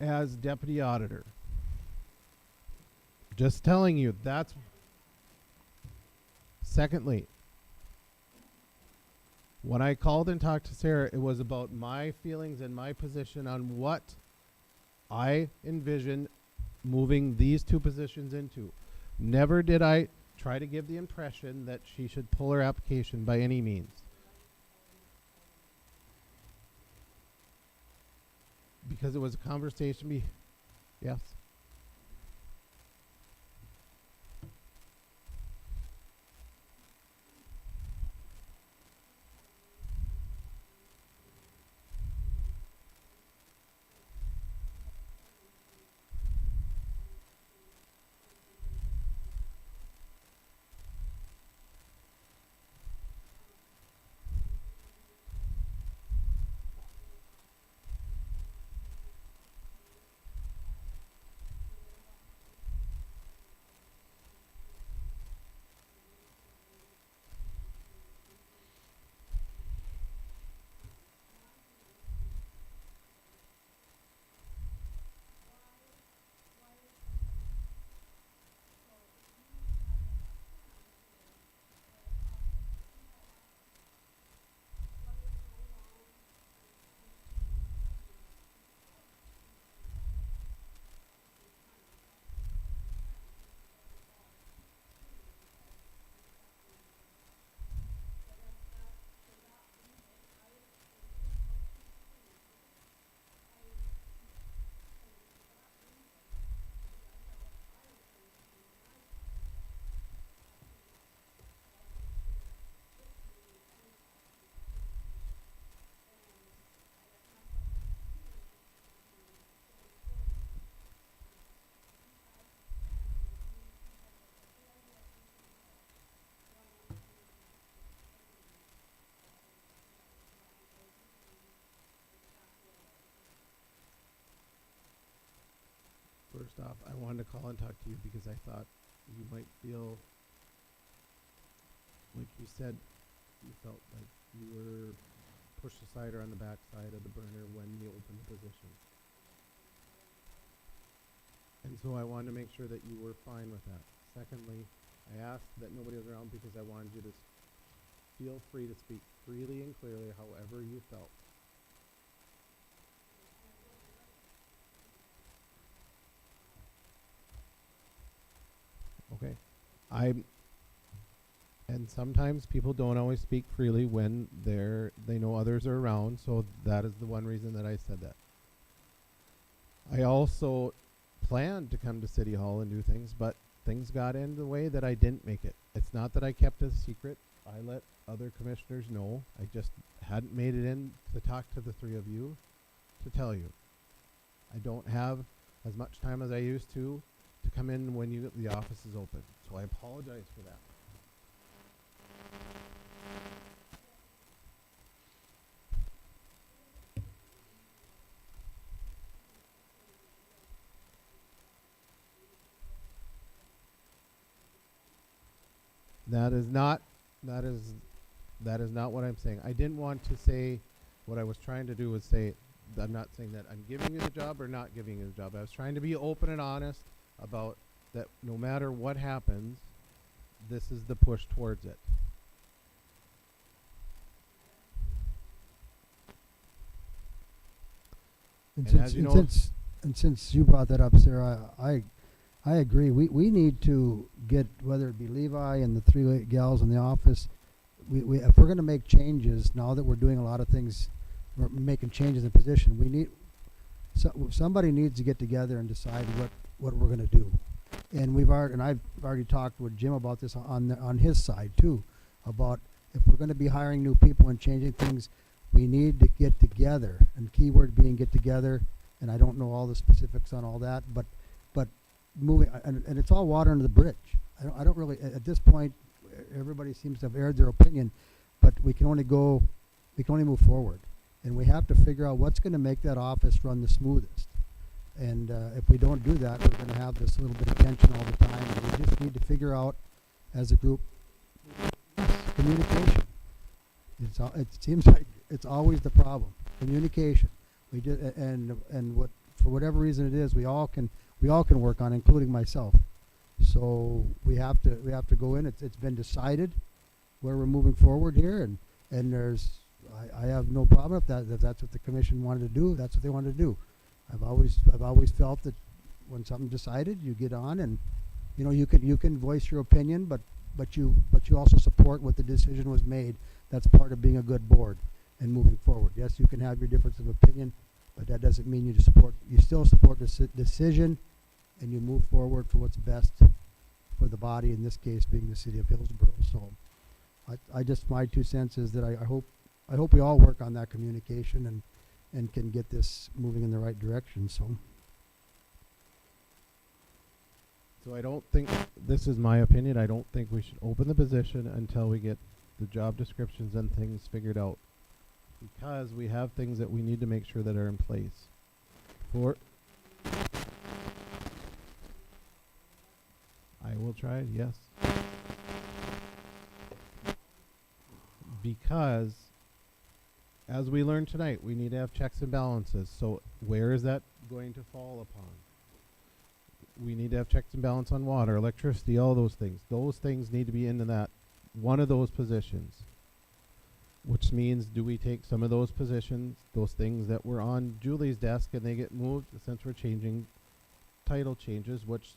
as deputy auditor. Just telling you, that's. Secondly, when I called and talked to Sarah, it was about my feelings and my position on what I envision moving these two positions into. Never did I try to give the impression that she should pull her application by any means. Because it was a conversation. Yes. First off, I wanted to call and talk to you because I thought you might feel, like you said, you felt like you were pushed aside or on the back side of the burner when you opened the position. And so I wanted to make sure that you were fine with that. Secondly, I asked that nobody was around because I wanted you to feel free to speak freely and clearly however you felt. Okay. And sometimes people don't always speak freely when they know others are around, so that is the one reason that I said that. I also planned to come to City Hall and do things, but things got in the way that I didn't make it. It's not that I kept it a secret. I let other commissioners know. I just hadn't made it in to talk to the three of you to tell you. I don't have as much time as I used to come in when the office is open. So I apologize for that. That is not That is not what I'm saying. I didn't want to say, what I was trying to do was say, I'm not saying that I'm giving you the job or not giving you the job. I was trying to be open and honest about that no matter what happens, this is the push towards it. And And as you know- since you brought that up, Sarah, I agree. We need to get, whether it be Levi and the three gals in the office, we if we're going to make changes now that we're doing a lot of things, we're making changes in position. We need somebody needs to get together and decide what we're going to do. And I've already talked with Jim about this on his side too, about if we're going to be hiring new people and changing things, we need to get together. And keyword being get together. And I don't know all the specifics on all that, but moving and it's all water under the bridge. I don't really at this point. Everybody seems to have aired their opinion, but we can only move forward, and we have to figure out what's going to make that office run the smoothest. And if we don't do that, we're going to have this little bit of tension all the time. And we just need to figure out, as a group, communication. It seems like it's always the problem. Communication. We did, and what for whatever reason it is, we all can work on, including myself. So we have to go in. It's been decided where we're moving forward here, and I have no problem if that's what the commission wanted to do. That's what they wanted to do. I've always felt that when something's decided, you get on, and you can voice your opinion, but you also support what the decision was made. That's part of being a good board and moving forward. Yes, you can have your difference of opinion, but that doesn't mean you still support the decision, and you move forward for what's best for the body, in this case being the city of Hillsboro. So I just, my 2 cents is that I hope we all work on that communication and can get this moving in the right direction. So I don't think, this is my opinion, I don't think we should open the position until we get the job descriptions and things figured out, because we have things that we need to make sure that are in place. I will try, yes. Because, as we learned tonight, we need to have checks and balances. So where is that going to fall upon? We need to have checks and balance on water, electricity, all those things. Those things need to be into that, one of those positions. Which means, do we take some of those positions, those things that were on Julie's desk, and they get moved, since we're changing title changes, which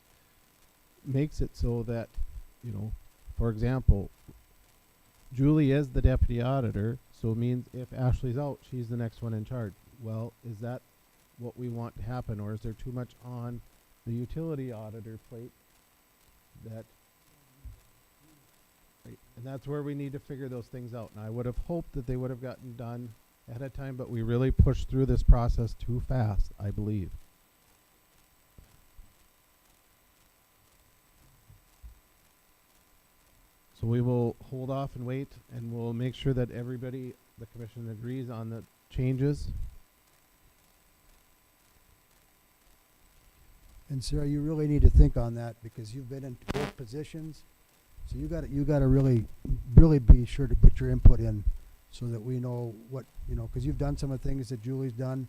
makes it so that, for example, Julie is the deputy auditor, so it means if Ashley's out, she's the next one in charge. Well, is that what we want to happen, or is there too much on the utility auditor plate that... Right. And that's where we need to figure those things out. And I would have hoped that they would have gotten done ahead of time, but we really pushed through this process too fast, I believe. So we will hold off and wait, and we'll make sure that everybody, the commission, agrees on the changes. And Sarah, you really need to think on that, because you've been in both positions. So you got to really be sure to put your input in, so that we know what, because you've done some of the things that Julie's done,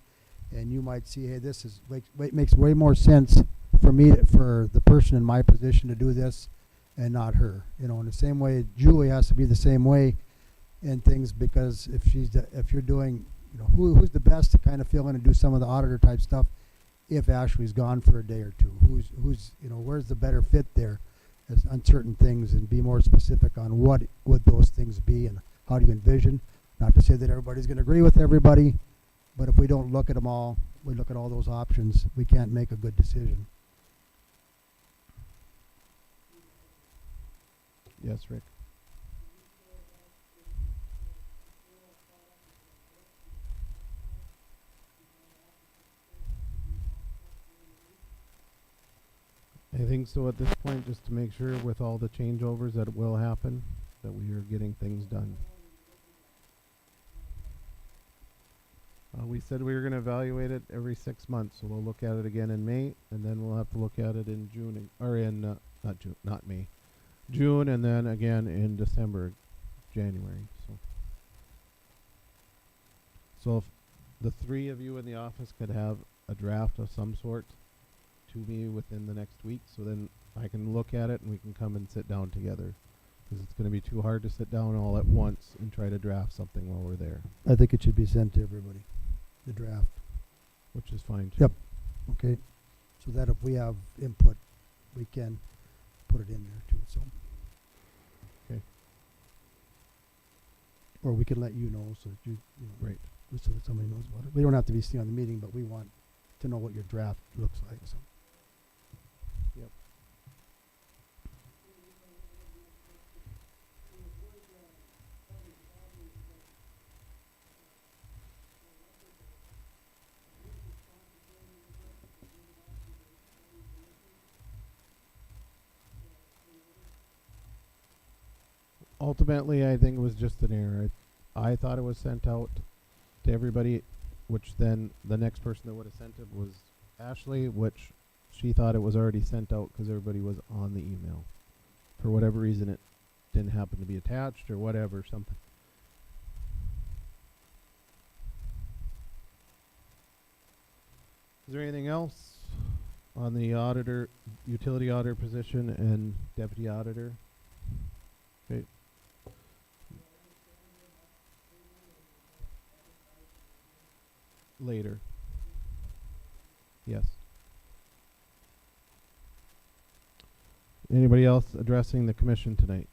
and you might see, hey, this makes way more sense for the person in my position to do this, and not her. In the same way, Julie has to be the same way in things, because if you're doing, who's the best to kind of fill in and do some of the auditor type stuff, if Ashley's gone for a day or two, who's where's the better fit there? On certain things, and be more specific on what would those things be and how do you envision. Not to say that everybody's going to agree with everybody, but if we don't look at them all, we look at all those options, we can't make a good decision. Yes, Rick. I think so at this point, just to make sure with all the changeovers that it will happen, that we are getting things done. We said we were going to evaluate it every 6 months, so we'll look at it again in May, and then we'll have to look at it in June, or in, not May, June, and then again in December. January, so. So if the three of you in the office could have a draft of some sort to me within the next week, so then I can look at it and we can come and sit down together. Because it's going to be too hard to sit down all at once and try to draft something while we're there, I think it should be sent to everybody, the draft, which is fine too. Yep. okay? So that if we have input, we can put it in there too, so. Okay. Or we can let you know so that you know. Right. So that somebody knows about it. We don't have to be sitting on the meeting, but we want to know what your draft looks like, so. Yep. Ultimately, I think it was just an error. I thought it was sent out to everybody, which then the next person that would have sent it was Ashley, which she thought it was already sent out because everybody was on the email. For whatever reason, it didn't happen to be attached or whatever, something. Is there anything else on the auditor, utility auditor position and deputy auditor? Okay. Later. Yes. Anybody else addressing the commission tonight?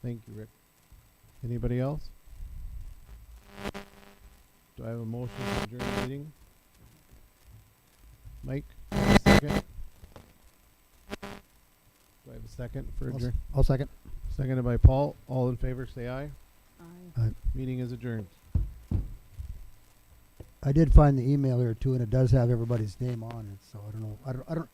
Thank you, Rick. Anybody else? Do I have a motion to adjourn the meeting? Mike, do I have a second? Do I have a second for adjourn? I'll second. Seconded by Paul. All in favor, say aye. Aye. Meeting is adjourned. I did find the email here too, and it does have everybody's name on it, so I don't know.